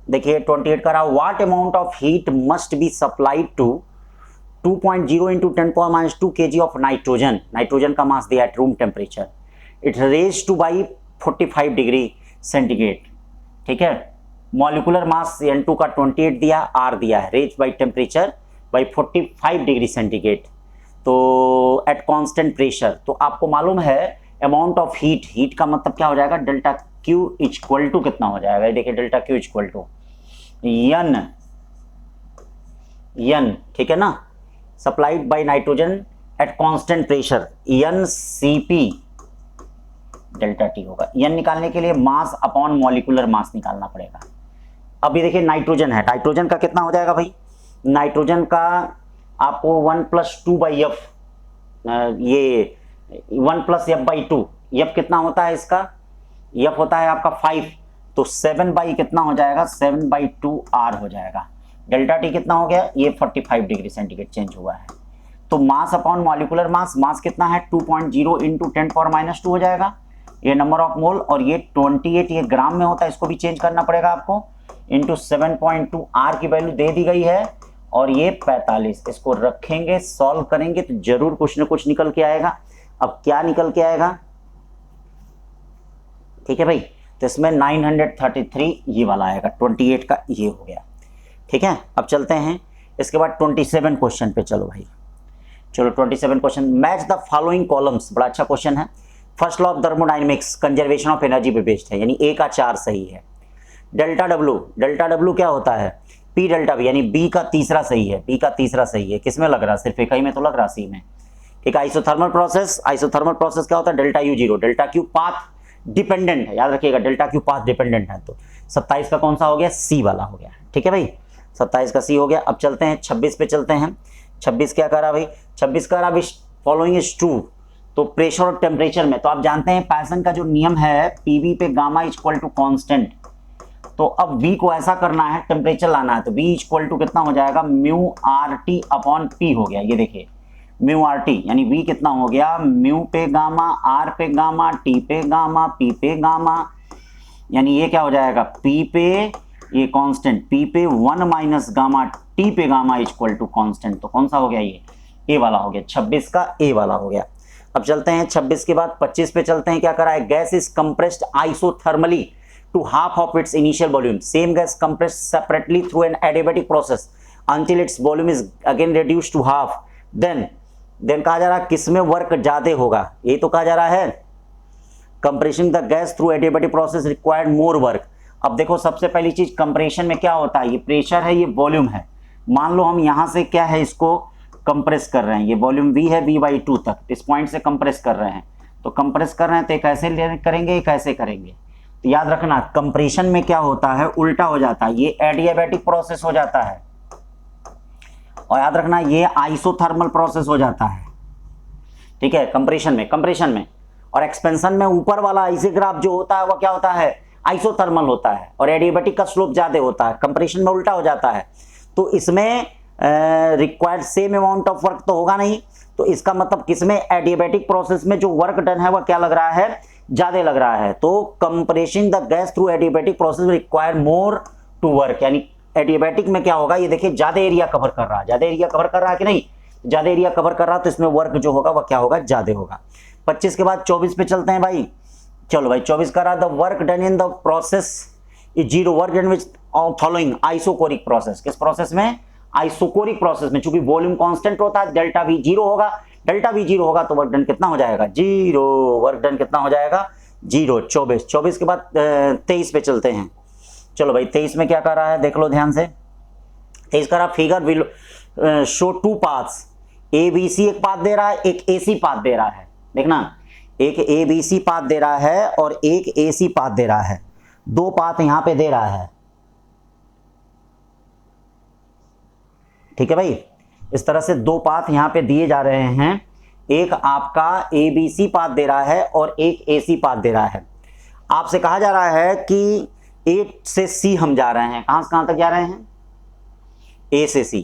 देखिए 28 कर रहा है, what amount of heat must be supplied to 2.0 into 10⁻² kg of nitrogen, nitrogen का मास दिया है room temperature, it raise to by 45 degree centigrade. ठीक है, मॉलिकुलर मास N2 का 28 दिया, R दिया है, raise by temperature by 45 degree centigrade, तो एट कांस्टेंट प्रेशर। तो आपको मालूम है अमाउंट ऑफ हीट, हीट का मतलब क्या हो जाएगा, डेल्टा Q इक्वल टू कितना हो जाएगा, देखिए delta Q equal to N, ठीक है ना, supplied by nitrogen at constant pressure, NCP delta T होगा। N निकालने के लिए मास अपॉन मॉलिकुलर मास निकालना पड़ेगा। अभी देखिए नाइट्रोजन है, नाइट्रोजन का कितना हो जाएगा भाई, नाइट्रोजन का आपको 1 प्लस 2 बाई F, ये 1 प्लस F बाई 2, F कितना होता है इसका, F होता है आपका 5, तो 7 बाई कितना हो जाएगा, 7 बाई 2 R हो जाएगा। डेल्टा T कितना हो गया, ये 45 डिग्री सेंटीग्रेड चेंज हुआ है। तो मास अपॉन मॉलिकुलर मास, मास कितना है 2.0 इंटू 10⁻² हो जाएगा, ये नंबर ऑफ मोल, और ये 28 ये ग्राम में होता है, इसको भी चेंज करना पड़ेगा आपको, इंटू 7.2 R की वैल्यू दे दी गई है, और ये 45, इसको रखेंगे सॉल्व करेंगे तो जरूर कुछ ना कुछ निकल के आएगा। अब क्या निकल के आएगा, ठीक है भाई, तो इसमें 933 ये वाला आएगा, 28 का ये हो गया। ठीक है, अब चलते हैं इसके बाद 27 क्वेश्चन पे। चलो भाई, चलो 27 question, match the following columns, बड़ा अच्छा क्वेश्चन है। First law of thermodynamics conservation of energy पे बेस्ड है, यानी A का 4 सही है। डेल्टा W क्या होता है, P डेल्टा B, यानी B का तीसरा सही है, B का तीसरा सही है। किसमें लग रहा है, सिर्फ एक ही में तो लग रहा, C में। एक आइसोथर्मल प्रोसेस, आइसोथर्मल प्रोसेस क्या होता है, delta U 0, delta Q path dependent है, याद रखिएगा डेल्टा Q पाथ डिपेंडेंट है। तो 27 का कौन सा हो गया, C वाला हो गया। ठीक है भाई, 27 का C हो गया। अब चलते हैं 26 पे चलते हैं। 26 क्या करा भाई, 26 करा भाई फॉलोइंग इज ट्रू। तो प्रेशर और टेम्परेचर में तो आप जानते हैं पाइसन का जो नियम है पीवी पे गामा इक्वल टू कांस्टेंट। तो अब V को ऐसा करना है, टेम्परेचर लाना है, तो V इक्वल टू कितना हो जाएगा, mu R T upon P हो गया। ये देखिए म्यू आर टी यानी V कितना हो गया, म्यू पे गामा, आर पे गामा, टी पे गामा, पी पे गामा, यानी ये क्या हो जाएगा P पे ये कांस्टेंट, P पे 1 माइनस गामा, T पे गामा इक्वल टू कांस्टेंट। तो कौन सा हो गया, ये A वाला हो गया, 26 का A वाला हो गया। अब चलते हैं 26 के बाद 25 पे चलते हैं। क्या करा है, gas is compressed isothermally to half of its initial volume. Same gas compressed separately through an adiabatic process until its volume is again reduced to half. Then कहा जा रहा है किसमें वर्क ज्यादा होगा, ये तो कहा जा रहा है compression the gas through adiabatic process required more work. अब देखो सबसे पहली चीज कंप्रेशन में क्या होता है, ये प्रेशर है, ये वॉल्यूम है। मान लो हम यहां से क्या है इसको कंप्रेस कर रहे हैं, ये वॉल्यूम V है V/2 तक, इस पॉइंट से कंप्रेस कर रहे हैं। तो कंप्रेस कर रहे हैं तो कैसे करेंगे, कैसे करेंगे, तो याद रखना कंप्रेशन में क्या होता है, उल्टा हो जाता है, ये एडियाबैटिक प्रोसेस हो जाता है, और याद रखना ये आइसोथर्मल प्रोसेस हो जाता है। ठीक है, कंप्रेशन में और एक्सपेंशन में ऊपर वाला आइसोग्राफ जो होता है वो क्या होता है, आइसोथर्मल होता है, और एडियाबैटिक का स्लोप ज्यादा होता है, कंप्रेशन में उल्टा हो जाता है। तो इसमें required same amount of work तो होगा नहीं, तो इसका मतलब किसमें, एडियाबैटिक प्रोसेस में जो वर्क डन है वह क्या लग रहा है, ज्यादा लग रहा है। तो compression the gas through adiabatic process require more to work, यानी एडियाबैटिक में क्या होगा, ये देखिए ज्यादा एरिया कवर कर रहा है, ज्यादा एरिया कवर कर रहा है कि नहीं, ज्यादा एरिया कवर कर रहा है, तो इसमें वर्क जो होगा वह क्या होगा, ज्यादा होगा। 25 के बाद 24 पे चलते हैं भाई। चलो भाई 24 करा, the work done in the process is zero, work done which following isochoric process, किस प्रोसेस में, आइसोकोरिक प्रोसेस में, चूंकि वॉल्यूम कांस्टेंट होता है, डेल्टा V जीरो होगा, डेल्टा V जीरो होगा तो वर्क डन कितना हो जाएगा, जीरो, वर्क डन कितना हो जाएगा, जीरो। 24 के बाद 23 पे चलते हैं। चलो भाई 23 में क्या कर रहा है, देख लो ध्यान से। 23 कर रहा, figure will show two paths, ABC एक पाथ दे रहा है, एक AC पाथ दे रहा है, देखना एक ABC पाथ दे रहा है और एक AC पाथ दे रहा है, दो पाथ यहां पे दे रहा है। ठीक है भाई, इस तरह से दो पाथ यहां पे दिए जा रहे हैं, एक आपका ABC पाथ दे रहा है और एक AC पाथ दे रहा है। आपसे कहा जा रहा है कि A से C हम जा रहे हैं, कहां से कहां तक जा रहे हैं, A से C।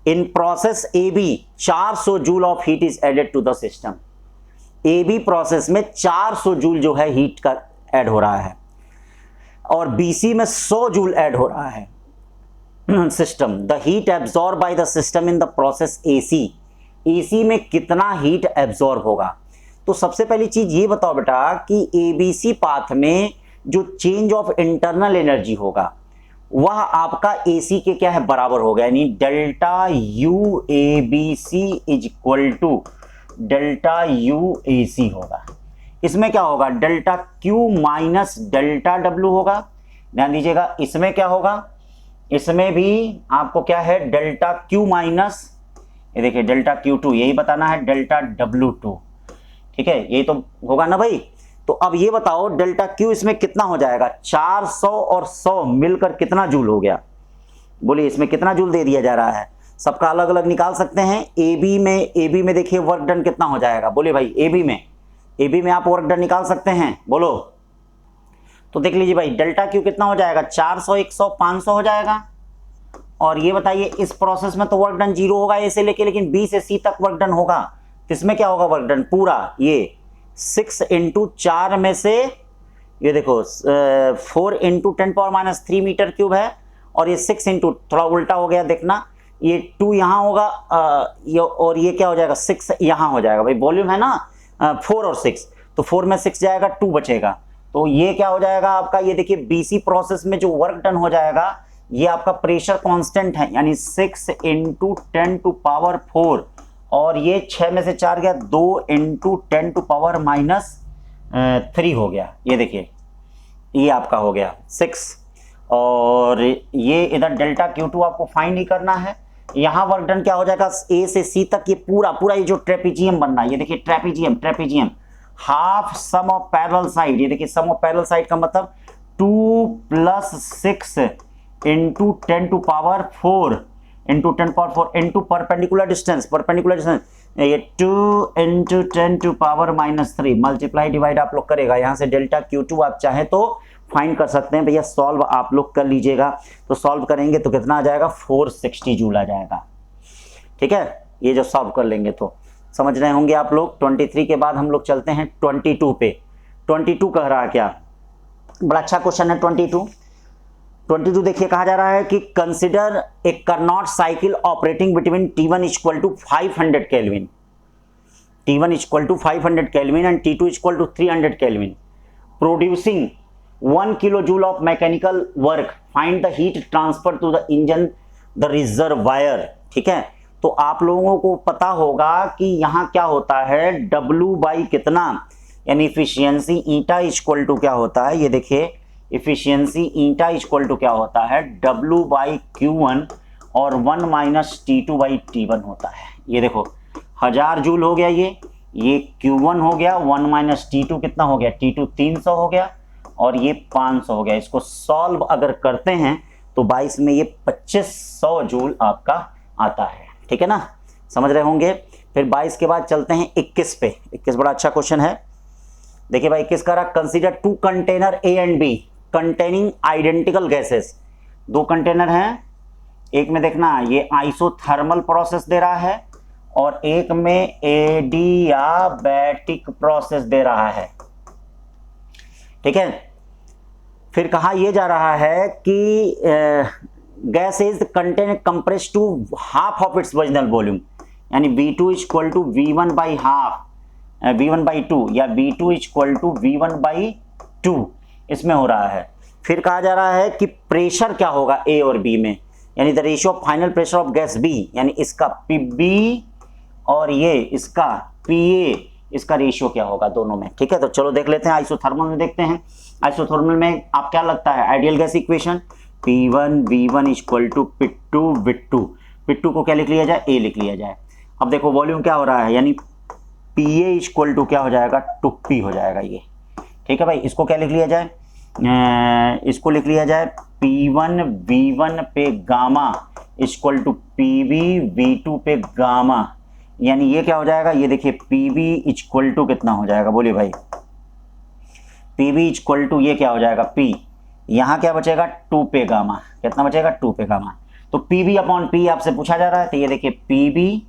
In process AB 400 joule of heat is added to the system, AB process में 400 जूल जो है हीट का ऐड हो रहा है, और BC में 100 जूल ऐड हो रहा है system. The heat absorb by the system in the process AC में कितना हीट एब्जॉर्ब होगा। तो सबसे पहली चीज ये बताओ बेटा कि ABC पाथ में जो चेंज ऑफ इंटरनल एनर्जी होगा वह आपका AC के क्या है, बराबर होगा, यानी delta U ABC is equal to delta U AC होगा। इसमें क्या होगा, delta Q minus delta W होगा। ध्यान दीजिएगा, इसमें क्या होगा, इसमें भी आपको क्या है, डेल्टा Q माइनस, ये देखिए डेल्टा Q2, यही बताना है, डेल्टा W2। ठीक है, ये तो होगा ना भाई। तो अब ये बताओ डेल्टा Q इसमें कितना हो जाएगा, 400 और 100 मिलकर कितना जूल हो गया, बोलिए इसमें कितना जूल दे दिया जा रहा है, सबका अलग अलग निकाल सकते हैं। AB में देखिए वर्क डन कितना हो जाएगा, बोलिए भाई AB में आप वर्क डन निकाल सकते हैं, बोलो। तो देख लीजिए भाई डेल्टा Q कितना हो जाएगा, 400 100 500 हो जाएगा। और ये बताइए इस प्रोसेस में तो वर्क डन जीरो होगा A से लेके, लेकिन B से C तक वर्क डन होगा, तो इसमें क्या होगा, वर्क डन पूरा ये 6 × 4 में से, ये देखो 4 × 10⁻³ मीटर क्यूब है, और ये 6 × थोड़ा उल्टा हो गया, देखना ये 2 यहाँ होगा, और ये क्या हो जाएगा, 6 यहाँ हो जाएगा भाई, वॉल्यूम है ना 4 और 6, तो 4 में 6 जाएगा, 2 बचेगा, तो ये क्या हो जाएगा आपका, ये देखिए BC प्रोसेस में जो वर्क डन हो जाएगा ये आपका प्रेशर कांस्टेंट है, यानी 6 × 10⁻⁴, और ये 6 में से 4 गया, 2 × 10⁻³ हो गया। ये देखिए ये आपका हो गया 6, और ये इधर डेल्टा Q2 आपको फाइंड ही करना है। यहाँ वर्क डन क्या हो जाएगा, A से C तक ये पूरा ये जो ट्रेपीजियम बनना है, ये देखिए trapezium half sum of parallel side, ये देखिए सम ऑफ पैरेलल साइड का मतलब 2 + 6 × 10⁻⁴ इंटू 10⁴ इंटू परपेंडिकुलर डिस्टेंस, ये 2 इंटू 10⁻³ मल्टीप्लाई डिवाइड आप लोग करेगा। यहाँ से डेल्टा Q2 आप चाहें तो फाइंड कर सकते हैं भैया, सॉल्व आप लोग कर लीजिएगा। तो सॉल्व करेंगे तो कितना आ जाएगा, 460 जूल आ जाएगा। ठीक है, ये जो सॉल्व कर लेंगे तो समझ रहे होंगे आप लोग। 23 के बाद हम लोग चलते हैं 22 पे। 22 कह रहा है क्या, बड़ा अच्छा क्वेश्चन है 22 देखिए, कहा जा रहा है कि consider a Carnot cycle operating between T1 equal to 500 kelvin, T1 equal to 500 kelvin and T2 equal to 300 kelvin, producing 1 kilo joule of mechanical work, find the heat transfer to the engine the reservoir. ठीक है, तो आप लोगों को पता होगा कि यहाँ क्या होता है, W बाई कितना, यानी इफिशियंसी ईटा इक्वल टू क्या होता है, ये देखिए इफिशियंसी ईटा इक्वल टू क्या होता है, W बाई Q1 और 1 माइनस T2 बाई T1 होता है। ये देखो 1000 जूल हो गया, ये Q1 हो गया, 1 माइनस T2 कितना हो गया, T2 300 हो गया और ये 500 हो गया। इसको सॉल्व अगर करते हैं तो 22 में ये 2500 जूल आपका आता है। ठीक है ना, समझ रहे होंगे। फिर 22 के बाद चलते हैं 21 पे। 21 बड़ा अच्छा क्वेश्चन है, देखिए भाई 21 कह रहा consider 2 container A and B containing identical gases. 2 container हैं, एक में देखना ये आइसोथर्मल प्रोसेस दे रहा है और एक में एडियाबैटिक प्रोसेस दे रहा है। ठीक है, फिर कहा यह जा रहा है कि gas is contain compress to half of its original volume, यानी V2 equal to V1 by half, V1 by 2 या V2 equal to V1 by 2 इसमें हो रहा है। फिर कहा जा रहा है कि प्रेशर क्या होगा A और B में, यानी the ratio of final pressure of gas B, यानी इसका PB और ये इसका PA, इसका रेशियो क्या होगा दोनों में। ठीक है, तो चलो देख लेते हैं। आइसोथर्मल में देखते हैं, आइसोथर्मल में आप क्या लगता है, ideal gas equation P1 V1 equal to P2 V2, P2 को क्या लिख लिया जाए, A लिख लिया जाए। अब देखो वॉल्यूम क्या हो रहा है, यानी PA इक्वल टू क्या हो जाएगा, 2P हो जाएगा ये। ठीक है भाई, इसको क्या लिख लिया जाए, इसको लिख लिया जाए P1 V1 पे gamma equal to PB V2 पे गामा, यानी ये क्या हो जाएगा, ये देखिए PB इक्वल टू कितना हो जाएगा, बोलिए भाई, PB इक्वल टू ये क्या हो जाएगा P, यहाँ क्या बचेगा 2 पे गामा, कितना बचेगा 2 पे गामा। तो PB अपॉन P आपसे पूछा जा रहा है, तो ये देखिए PB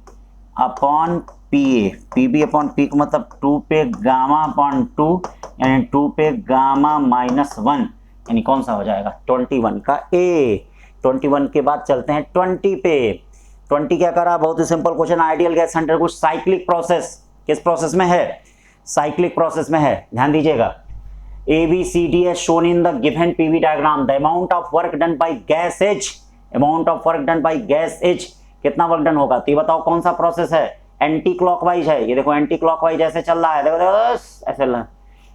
upon PA, PB upon P का मतलब 2 पे गामा अपॉन 2, यानी 2 पे गामा माइनस 1, यानी कौन सा हो जाएगा 21 का A। 21 के बाद चलते हैं 20 पे। 20 क्या करा, बहुत ही simple question, ideal gas under कुछ साइक्लिक प्रोसेस, किस प्रोसेस में है, साइक्लिक प्रोसेस में है, ध्यान दीजिएगा। ABCD is shown in the given PV diagram. The amount of work done by gas H, amount of work done by gas H, कितना वर्क डन होगा, तो ये बताओ कौन सा प्रोसेस है, एंटी क्लॉकवाइज है। ये देखो एंटी क्लॉकवाइज ऐसे चल रहा है, देखो देखो ऐसे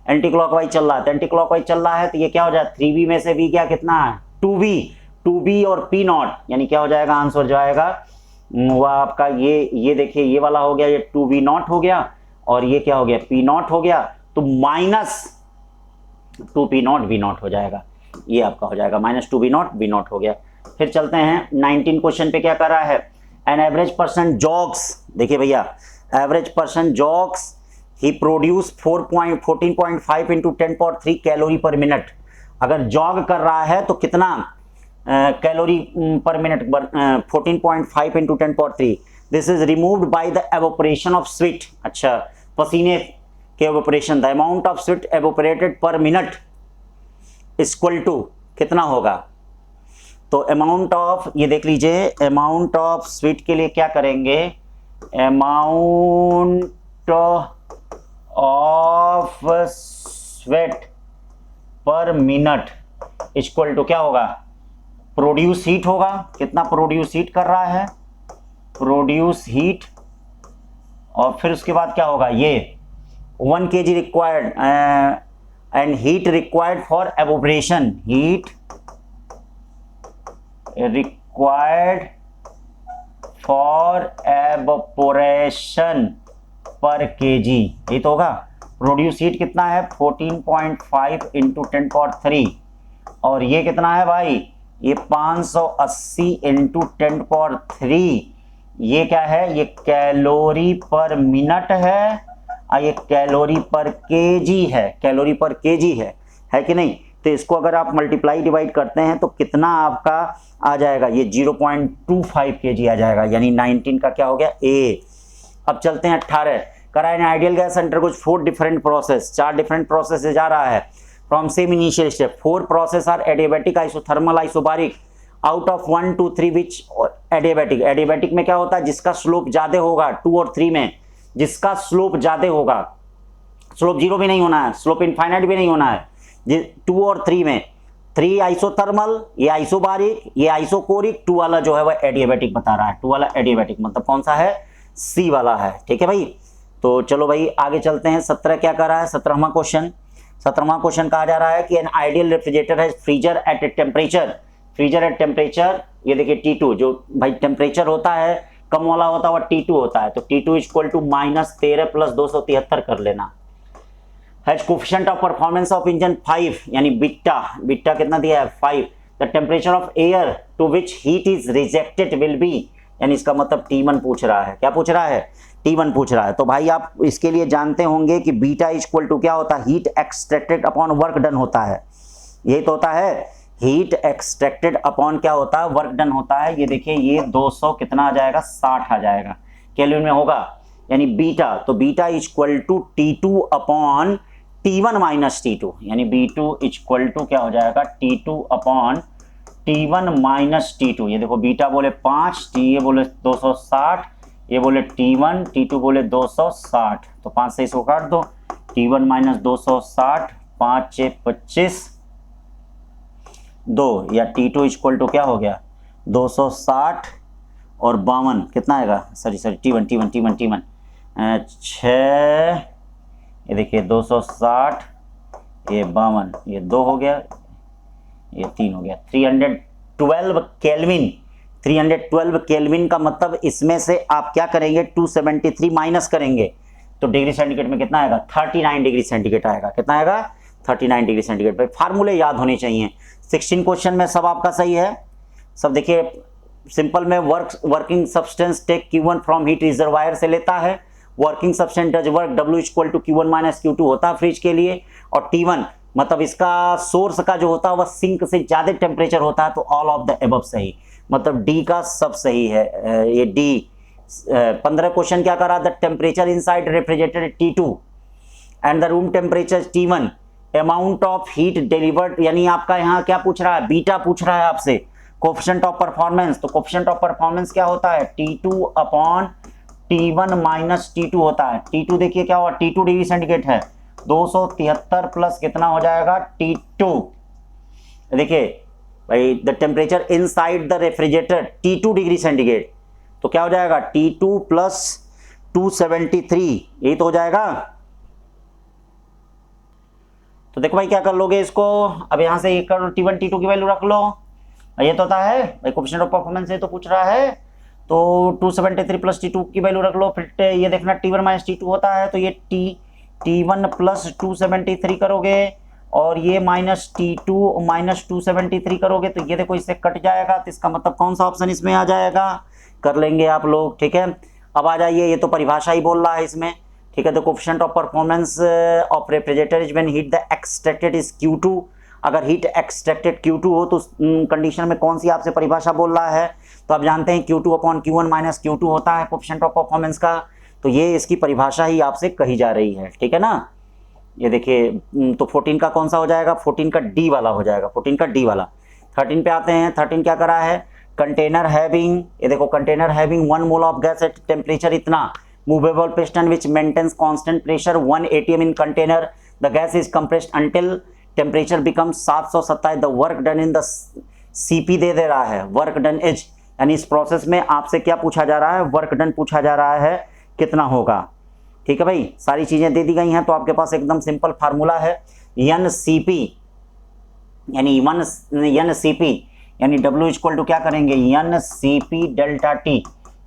एंटी क्लॉकवाइज चल रहा है, तो एंटी क्लॉकवाइज चल रहा है तो ये क्या हो जाए, 3B में से B क्या कितना है 2B और P नॉट, यानी क्या हो जाएगा, आंसर जो आएगा वो आपका ये देखिए ये वाला हो गया, ये 2B नॉट हो गया और ये क्या हो गया P नॉट हो गया, तो minus 2P not V not हो जाएगा, ये आपका हो जाएगा minus 2B not V not हो गया। फिर चलते हैं 19 क्वेश्चन पे, क्या कर रहा है, एन एवरेज पर्सन जॉग्स, देखिए भैया average person jogs he produce 14.5 into 10⁻³ calorie per minute. अगर जॉग कर रहा है तो कितना calorie per minute, 14.5 into 10⁻³। This is removed by the evaporation of sweat, अच्छा पसीने के evaporation, the amount of sweat evaporated per minute equal to कितना होगा, तो अमाउंट ऑफ, ये देख लीजिए अमाउंट ऑफ स्वीट के लिए क्या करेंगे, amount of sweat per minute equal to क्या होगा, प्रोड्यूस हीट होगा, कितना प्रोड्यूस हीट कर रहा है, प्रोड्यूस हीट, और फिर उसके बाद क्या होगा, ये 1 kg required and heat required for evaporation, heat required for evaporation पर केजी, ये तो होगा। प्रोड्यूस हीट कितना है 14.5 इंटू 10⁻³ और ये कितना है भाई ये 580 इंटू 10⁻³ ये क्या है, ये कैलोरी पर मिनट है और ये कैलोरी पर केजी है, कैलोरी पर केजी है कि नहीं। तो इसको अगर आप मल्टीप्लाई डिवाइड करते हैं तो कितना आपका आ जाएगा, ये 0.25 केजी आ जाएगा, यानी 19 का क्या हो गया ए। अब चलते हैं 18। करा in ideal gas undergoes 4 different process, 4 different process से जा रहा है from same initial step. 4 process are adiabatic, isothermal, isobaric. Out of 1 2 3 which adiabatic. Adiabatic में क्या होता है, जिसका स्लोप ज्यादा होगा 2 और 3 में, जिसका स्लोप ज्यादा होगा, स्लोप 0 भी नहीं होना है, स्लोप इनफाइनाइट भी नहीं होना है, 2 और 3 में। 3 आइसोथर्मल, ये आइसोबारिक, ये आइसोकोरिक, 2 वाला जो है वह एडियाबैटिक बता रहा है। 2 वाला एडियाबैटिक मतलब कौन सा है, सी वाला है। ठीक है भाई, तो चलो भाई आगे चलते हैं। 17 क्या कर रहा है, 17वां क्वेश्चन। 17वां क्वेश्चन कहा जा रहा है कि एन आइडियल रेफ्रिजरेटर है freezer at a temperature, freezer at temperature, ये देखिए T2, जो भाई टेम्परेचर होता है कम वाला होता है वह T2 होता है, तो T2 इक्वल टू -13 + 273 कर लेना। Has coefficient of performance of engine 5, यानी बीटा कितना दिया है 5। The temperature of air to which heat is rejected will be, यानी इसका मतलब T1 पूछ रहा है। क्या पूछ रहा है, T1 पूछ रहा है। तो भाई आप इसके लिए जानते होंगे कि बीटा इक्वल टू क्या होता है, heat extracted upon work done होता है। यही तो होता है, हीट एक्सट्रैक्टेड अपॉन क्या होता है, वर्क डन होता है। ये देखिए ये 200 कितना आ जाएगा, 60 आ जाएगा, केल्विन में होगा, यानी बीटा। तो beta equal to T2 upon T1 minus T2, यानी B2 इक्वल टू क्या हो जाएगा, T2 upon T1 minus T2। ये देखो बीटा बोले 5, ये बोले 260, ये बोले T1, T2 बोले 260, तो 5 से इसको काट दो, T1 माइनस 260, 5 6 25 2, या T2 इक्वल टू क्या हो गया 260 और 52 कितना आएगा, सॉरी T1 6, ये देखिए 260, ये 52, ये 2 हो गया, ये 3 हो गया, 312 केल्विन। 312 केल्विन का मतलब इसमें से आप क्या करेंगे, 273 माइनस करेंगे तो डिग्री सेंटीग्रेड में कितना आएगा, 39 डिग्री सेंटीग्रेड आएगा। कितना आएगा, 39 डिग्री सेंटीग्रेड। भाई फार्मूले याद होने चाहिए। 16 क्वेश्चन में सब आपका सही है, सब देखिए सिंपल में working substance take Q1 from heat reservoir से लेता है, working substance does work W equal to Q1 minus Q2 होता है फ्रिज के लिए, और T1 मतलब इसका सोर्स का जो होता है वह सिंक से ज्यादा टेम्परेचर होता है, तो ऑल ऑफ द एबव सही, मतलब डी का सब सही है, ये डी। 15 क्वेश्चन क्या करा, the temperature inside refrigerator T2 and the room temperature T1, amount of heat delivered, यानी आपका यहाँ क्या पूछ रहा है, बीटा पूछ रहा है आपसे। कोफिशिएंट ऑफ परफॉर्मेंस, तो कोफिशिएंट ऑफ परफॉर्मेंस क्या होता है, T2 upon T1 minus T2 होता है। T2 देखिए क्या हुआ, T2 डिग्री सेंटीग्रेड है, 273 प्लस कितना हो जाएगा T2, देखिए भाई the temperature inside the refrigerator T2 degree centigrade, तो क्या हो जाएगा T2 प्लस 273, यही तो हो जाएगा। तो देखो भाई क्या कर लोगे इसको, अब यहां से ये कर लो, T1 T2 की वैल्यू रख लो, ये तो होता है भाई कोफिशिएंट ऑफ परफॉर्मेंस, ये तो पूछ रहा है, तो 273 प्लस T2 की वैल्यू रख लो, फिर ये देखना T1 माइनस T2 होता है, तो ये T1 प्लस 273 करोगे, और ये माइनस T2 माइनस 273 करोगे, तो ये देखो इससे कट जाएगा, तो इसका मतलब कौन सा ऑप्शन इसमें आ जाएगा, कर लेंगे आप लोग। ठीक है, अब आ जाइए, ये तो परिभाषा ही बोल रहा है इसमें। ठीक है, तो coefficient of performance of refrigerator is when heat the extracted is Q2, अगर हीट एक्सट्रैक्टेड Q2 हो तो उस कंडीशन में कौन सी आपसे परिभाषा बोल रहा है, तो आप जानते हैं Q2 upon Q1 minus Q2 होता है कोफिशिएंट ऑफ परफॉर्मेंस का, तो ये इसकी परिभाषा ही आपसे कही जा रही है। ठीक है ना, ये देखिए, तो 14 का कौन सा हो जाएगा, 14 का डी वाला हो जाएगा, 14 का डी वाला। 13 पे आते हैं, 13 क्या करा है, कंटेनर हैविंग, ये देखो container having 1 mole of gas at temperature इतना, movable piston which maintains constant pressure 1 atm in container, the gas is compressed until temperature becomes 727, the work done in the CP दे रहा है, वर्क डन इज, यानी इस प्रोसेस में आपसे क्या पूछा जा रहा है, वर्क डन पूछा जा रहा है, कितना होगा। ठीक है भाई, सारी चीजें दे दी गई हैं, तो आपके पास एकदम सिंपल फार्मूला है, NCP यानी NCP यानी W इक्वल टू क्या करेंगे, NCP डेल्टा T,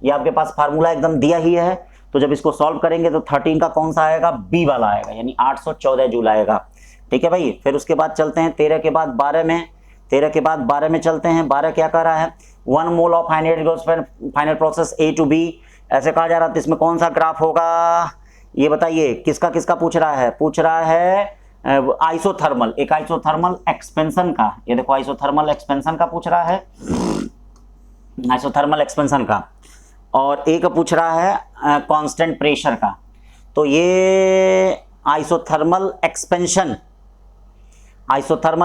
ये आपके पास फार्मूला एकदम दिया ही है। तो जब इसको सॉल्व करेंगे तो 13 का कौन सा आएगा, B वाला आएगा, यानी 814 जूल आएगा। ठीक है भाई, फिर उसके बाद चलते हैं 13 के बाद 12 में। 13 के बाद 12 में चलते हैं। 12 क्या कर रहा है, 1 mole of final process A to B, ऐसे कहा जा रहा है। तो इसमें कौन सा ग्राफ होगा ये बताइए, किसका किसका पूछ रहा है, पूछ रहा है आइसोथर्मल, एक आइसोथर्मल एक्सपेंशन का, ये देखो आइसोथर्मल एक्सपेंशन का पूछ रहा है, आइसोथर्मल एक्सपेंशन का, और एक पूछ रहा है कांस्टेंट प्रेशर का। तो ये आइसोथर्मल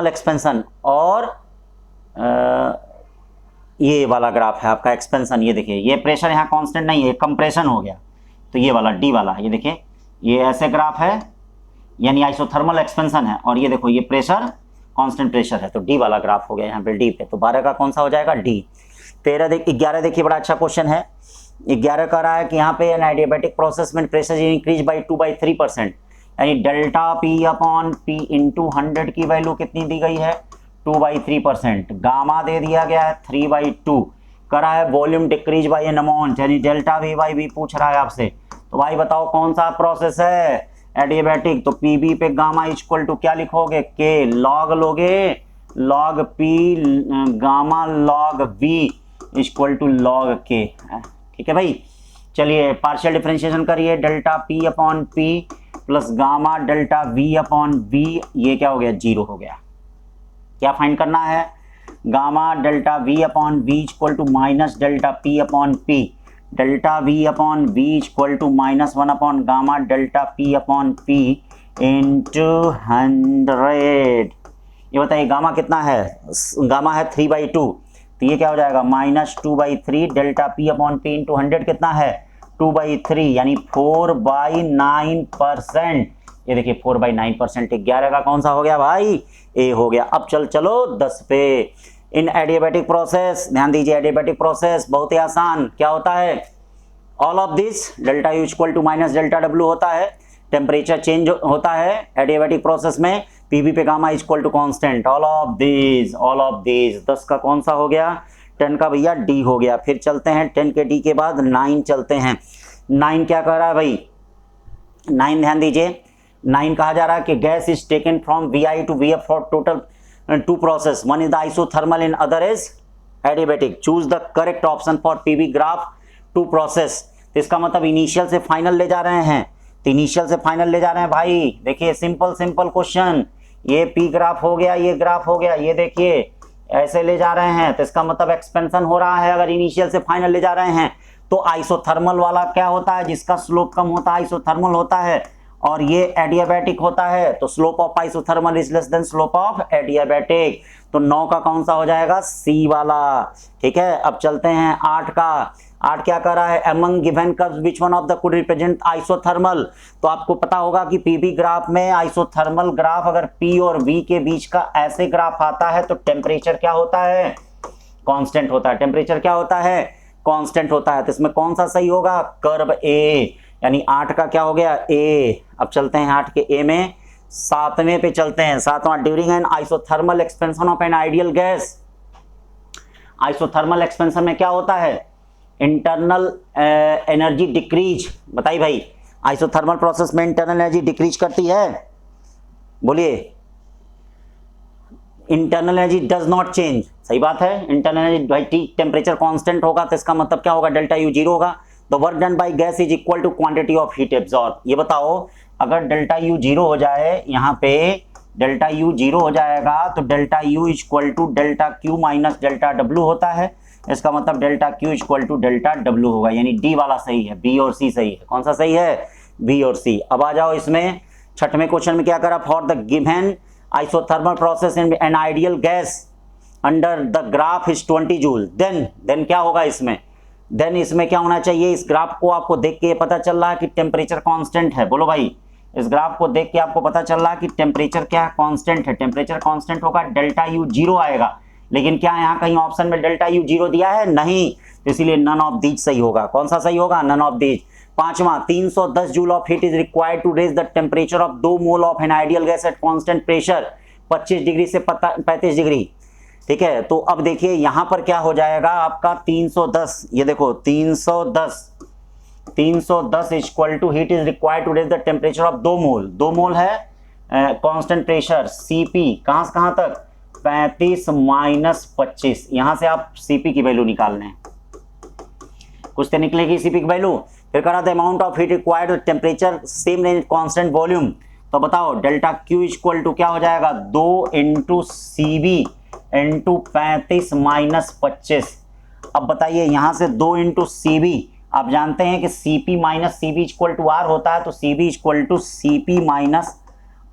एक्सपेंशन और ये वाला ग्राफ है आपका एक्सपेंशन। ये देखिए, ये प्रेशर यहाँ कांस्टेंट नहीं है, कंप्रेशन हो गया। तो ये वाला डी वाला, ये देखिए ये ऐसे ग्राफ है, यानी आइसोथर्मल एक्सपेंशन है, और ये देखो ये प्रेशर कांस्टेंट प्रेशर है, तो डी वाला ग्राफ हो गया यहाँ पे डी पे। तो 12 का कौन सा हो जाएगा, डी। 11 देखिए, बड़ा अच्छा क्वेश्चन है। 11 कह रहा है कि यहाँ पे एडियाबैटिक प्रोसेस में प्रेशर इंक्रीज बाई 2/3%, यानी delta P upon P into 100 की वैल्यू कितनी दी गई है, 2/3%। गामा दे दिया गया है 3/2, करा है volume decrease by an amount, यानी डेल्टा वी बाई वी पूछ रहा है आपसे। तो भाई बताओ कौन सा प्रोसेस है एडियाबैटिक। तो पीबी पे गामा इक्वल टू क्या लिखोगे, के लॉग लोगे, log P gamma log V equal to log K. ठीक है भाई, चलिए पार्शियल डिफरेंशिएशन करिए, delta P upon P plus gamma delta V upon V, ये क्या हो गया, 0 हो गया। क्या फाइंड करना है, gamma delta V upon V equal to minus delta P upon P, delta V upon V equal to -1 upon gamma delta P upon P into 100। ये बताइए गामा कितना है, गामा है 3/2, तो ये क्या हो जाएगा -2/3 delta P upon P into 100 कितना है 2/3, यानी 4/9%। ये देखिए 4/9%। 11 का कौन सा हो गया भाई, ए हो गया। अब चलो 10 पे। इन एडियाबैटिक प्रोसेस, ध्यान दीजिए एडियाबैटिक प्रोसेस बहुत ही आसान, क्या होता है, all of this delta U equal to minus delta W होता है, टेम्परेचर चेंज होता है एडियाबैटिक प्रोसेस में, पीबी पे gamma equal to constant, all of this 10 का कौन सा हो गया, 10 का भैया डी हो गया। फिर चलते हैं 10 के डी के बाद 9 चलते हैं। 9 क्या कह रहा है भाई, 9 ध्यान दीजिए, 9 कहा जा रहा है कि gas is taken from V to V for total 2 process, one is the isothermal and other is adiabatic, choose the correct option for PV graph 2 process। तो इसका मतलब इनिशियल से फाइनल ले जा रहे हैं, तो इनिशियल से फाइनल ले जा रहे हैं भाई। देखिए सिंपल क्वेश्चन, ये पी ग्राफ हो गया, ये ग्राफ हो गया, ये देखिए ऐसे ले जा रहे हैं, तो इसका मतलब एक्सपेंशन हो रहा है। अगर इनिशियल से फाइनल ले जा रहे हैं तो आइसोथर्मल वाला क्या होता है, जिसका स्लोप कम होता है आइसोथर्मल होता है, और ये एडियाबैटिक होता है, तो slope of isothermal is less than slope of adiabatic. तो 9 का कौन सा हो जाएगा, सी वाला। ठीक है, अब चलते हैं 8 का। 8 क्या कर रहा है, among given curves which one of the could represent isothermal. तो आपको पता होगा कि पीबी ग्राफ में आइसोथर्मल ग्राफ अगर पी और वी के बीच का ऐसे ग्राफ आता है तो टेम्परेचर क्या होता है, कांस्टेंट होता है। टेम्परेचर क्या होता है, कांस्टेंट होता है। तो इसमें कौन सा सही होगा, कर्व ए, यानी 8 का क्या हो गया, ए। अब चलते हैं 8 के ए में, 7वें पे चलते हैं। 7वां, during an isothermal expansion of an ideal gas. Isothermal expansion में क्या होता है, इंटरनल एनर्जी डिक्रीज। बताइए भाई, आइसोथर्मल प्रोसेस में इंटरनल एनर्जी डिक्रीज करती है, बोलिए। Internal energy does not change, सही बात है। इंटरनल एनर्जी भाई टेम्परेचर कांस्टेंट होगा, तो इसका मतलब क्या होगा, डेल्टा यू 0 होगा। The work done by gas is equal to quantity of heat absorb. ये बताओ अगर डेल्टा यू 0 हो जाए, यहाँ पे डेल्टा यू 0 हो जाएगा तो delta U equal to delta Q minus delta W होता है। इसका मतलब delta Q equal to delta W होगा, यानी डी वाला सही है, बी और सी सही है। कौन सा सही है, बी और सी। अब आ जाओ इसमें 6वें क्वेश्चन में क्या करा, for the given isothermal process in an ideal gas under the graph is 20 joule, then क्या होगा इसमें, देन इसमें क्या होना चाहिए। इस ग्राफ को आपको देख के पता चल रहा है कि टेम्परेचर कांस्टेंट है, बोलो भाई। इस ग्राफ को देख के आपको पता चल रहा है कि टेम्परेचर क्या कांस्टेंट है, टेम्परेचर कांस्टेंट होगा, डेल्टा यू 0 आएगा। लेकिन क्या यहाँ कहीं ऑप्शन में डेल्टा यू 0 दिया है, नहीं, तो इसीलिए नन ऑफ दीज सही होगा। कौन सा सही होगा, नन ऑफ दीज। 5वां, 310 joule of heat is required to raise the temperature of 2 mole of an ideal gas at constant pressure 25 degree से 35 डिग्री। ठीक है, तो अब देखिए यहां पर क्या हो जाएगा आपका 310, ये देखो 310 equal to heat is required to raise the temperature of 2 mole. 2 mole है कांस्टेंट प्रेशर, सीपी कहां से कहां तक, 35 माइनस 25, यहां से आप Cp की वैल्यू निकालने हैं, कुछ तो निकलेगी Cp की वैल्यू। फिर करा था amount of heat required temperature same range constant volume, तो बताओ डेल्टा Q इक्वल टू क्या हो जाएगा, 2 इंटू Cv इंटू 35 माइनस 25। अब बताइए यहां से 2 इंटू Cv, आप जानते हैं कि Cp minus Cv equal to R होता है, तो Cv equal to Cp minus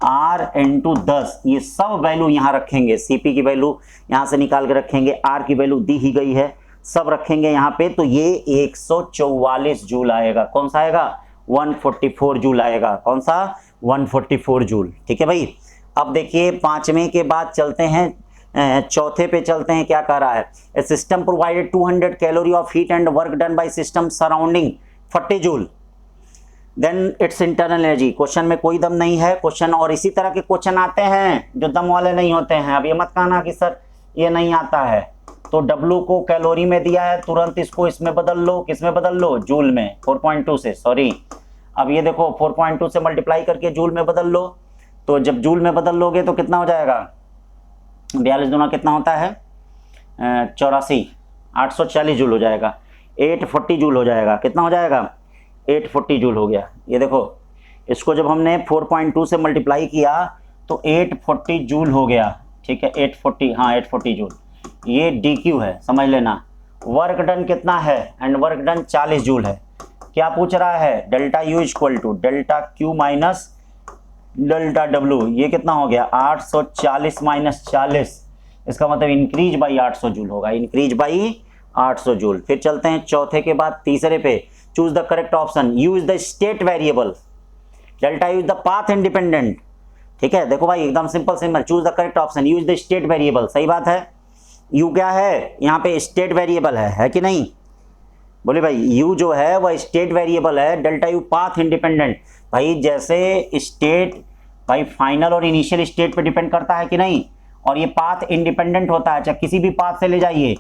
R into 10, ये सब वैल्यू यहाँ रखेंगे, Cp की वैल्यू यहाँ से निकाल के रखेंगे, R की वैल्यू दी ही गई है, सब रखेंगे यहाँ पे, तो ये 144 जूल आएगा। कौन सा आएगा, 144 जूल आएगा। कौन सा, 144 जूल। ठीक है भाई। अब देखिए पांचवें के बाद चलते हैं चौथे पे चलते हैं, क्या कह रहा है, a system provided 200 calorie of heat and work done by system surrounding 40 joule, then its internal energy. Question में कोई दम नहीं है क्वेश्चन, और इसी तरह के क्वेश्चन आते हैं जो दम वाले नहीं होते हैं। अब ये मत कहना कि सर ये नहीं आता है, तो W को कैलोरी में दिया है, तुरंत इसको इसमें बदल लो, किसमें बदल लो, जूल में, 4.2 से, सॉरी। अब ये देखो 4.2 से मल्टीप्लाई करके जूल में बदल लो, तो जब जूल में बदल लोगे तो कितना हो जाएगा, 42 दूना कितना होता है, 84, 840 जूल हो जाएगा, 840 जूल हो जाएगा। कितना हो जाएगा, 840 जूल हो गया। ये देखो इसको जब हमने 4.2 से मल्टीप्लाई किया तो 840 जूल हो गया। ठीक है, 840, हाँ 840 जूल, ये DQ है, समझ लेना। वर्क डन कितना है, एंड वर्क डन 40 जूल है। क्या पूछ रहा है, delta U equal to delta Q minus delta W, ये कितना हो गया, 840 माइनस 40, इसका मतलब इंक्रीज बाई 800 जूल होगा, इंक्रीज बाई 800 जूल। फिर चलते हैं चौथे के बाद तीसरे पे, choose the correct option, U is the state variable, delta U is the path independent. ठीक है, देखो भाई एकदम simple, choose the correct option, U is the state variable, सही बात है। U क्या है, यहाँ पे स्टेट वेरिएबल है कि नहीं, बोले भाई U जो है वह स्टेट वेरिएबल है, डेल्टा U पाथ इंडिपेंडेंट। भाई जैसे स्टेट भाई फाइनल और इनिशियल स्टेट पे डिपेंड करता है कि नहीं, और ये पाथ इंडिपेंडेंट होता है, चाहे किसी भी पाथ से ले जाइए,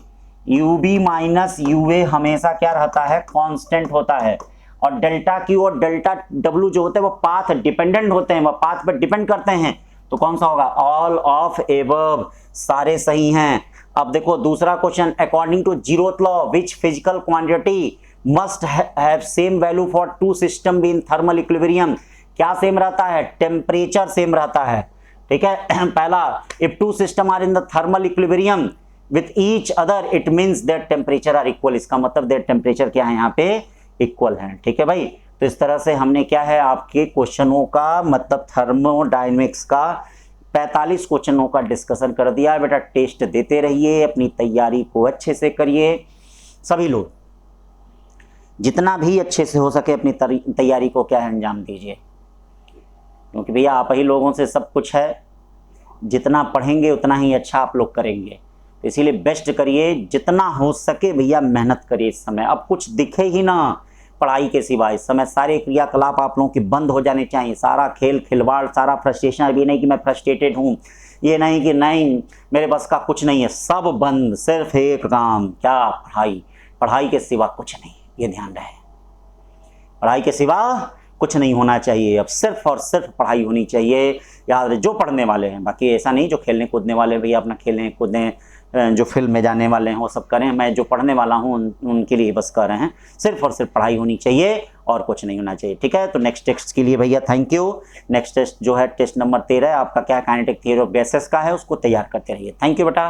UB माइनस UA हमेशा क्या रहता है, कांस्टेंट होता है। और डेल्टा Q और डेल्टा W जो होते हैं वो पाथ डिपेंडेंट होते हैं, वो पाथ पर डिपेंड करते हैं, तो कौन सा होगा, ऑल ऑफ एबव, सारे सही हैं। अब देखो दूसरा question, according to zeroth law which physical quantity must have same value for two system be in thermal equilibrium. क्या सेम रहता है, टेम्परेचर सेम रहता है। ठीक है, पहला, if two system are in the thermal equilibrium with each other it means that temperature are equal, इसका मतलब दैट टेम्परेचर क्या है यहाँ पे, इक्वल है। ठीक है भाई, तो इस तरह से हमने क्या है आपके क्वेश्चनों का मतलब थर्मोडायनेमिक्स का 45 क्वेश्चनों का डिस्कशन कर दिया। बेटा टेस्ट देते रहिए, अपनी तैयारी को अच्छे से करिए, सभी लोग जितना भी अच्छे से हो सके अपनी तैयारी को क्या है अंजाम दीजिए, क्योंकि भैया आप ही लोगों से सब कुछ है, जितना पढ़ेंगे उतना ही अच्छा आप लोग करेंगे, तो इसीलिए बेस्ट करिए, जितना हो सके भैया मेहनत करिए। इस समय अब कुछ दिखे ही ना पढ़ाई के सिवा, इस समय सारे क्रियाकलाप आप लोगों की बंद हो जाने चाहिए, सारा खेल खिलवाड़, सारा फ्रस्ट्रेशन, अभी नहीं कि मैं फ्रस्ट्रेटेड हूँ, ये नहीं कि नहीं मेरे बस का कुछ नहीं है, सब बंद, सिर्फ एक काम, क्या, पढ़ाई, पढ़ाई के सिवा कुछ नहीं, ये ध्यान रहे, पढ़ाई के सिवा कुछ नहीं होना चाहिए, अब सिर्फ और सिर्फ पढ़ाई होनी चाहिए। याद रहे, जो पढ़ने वाले हैं, बाकी ऐसा नहीं जो खेलने कूदने वाले भैया अपना खेलें कूदें, जो फिल्म में जाने वाले हैं वो सब करें, मैं जो पढ़ने वाला हूँ उनके लिए बस कर रहे हैं, सिर्फ और सिर्फ पढ़ाई होनी चाहिए और कुछ नहीं होना चाहिए। ठीक है, तो नेक्स्ट टेस्ट के लिए भैया थैंक यू। नेक्स्ट टेस्ट जो है टेस्ट नंबर 13 आपका क्या, काइनेटिक थ्योरी ऑफ गैसेस का है, उसको तैयार करते रहिए। थैंक यू बेटा।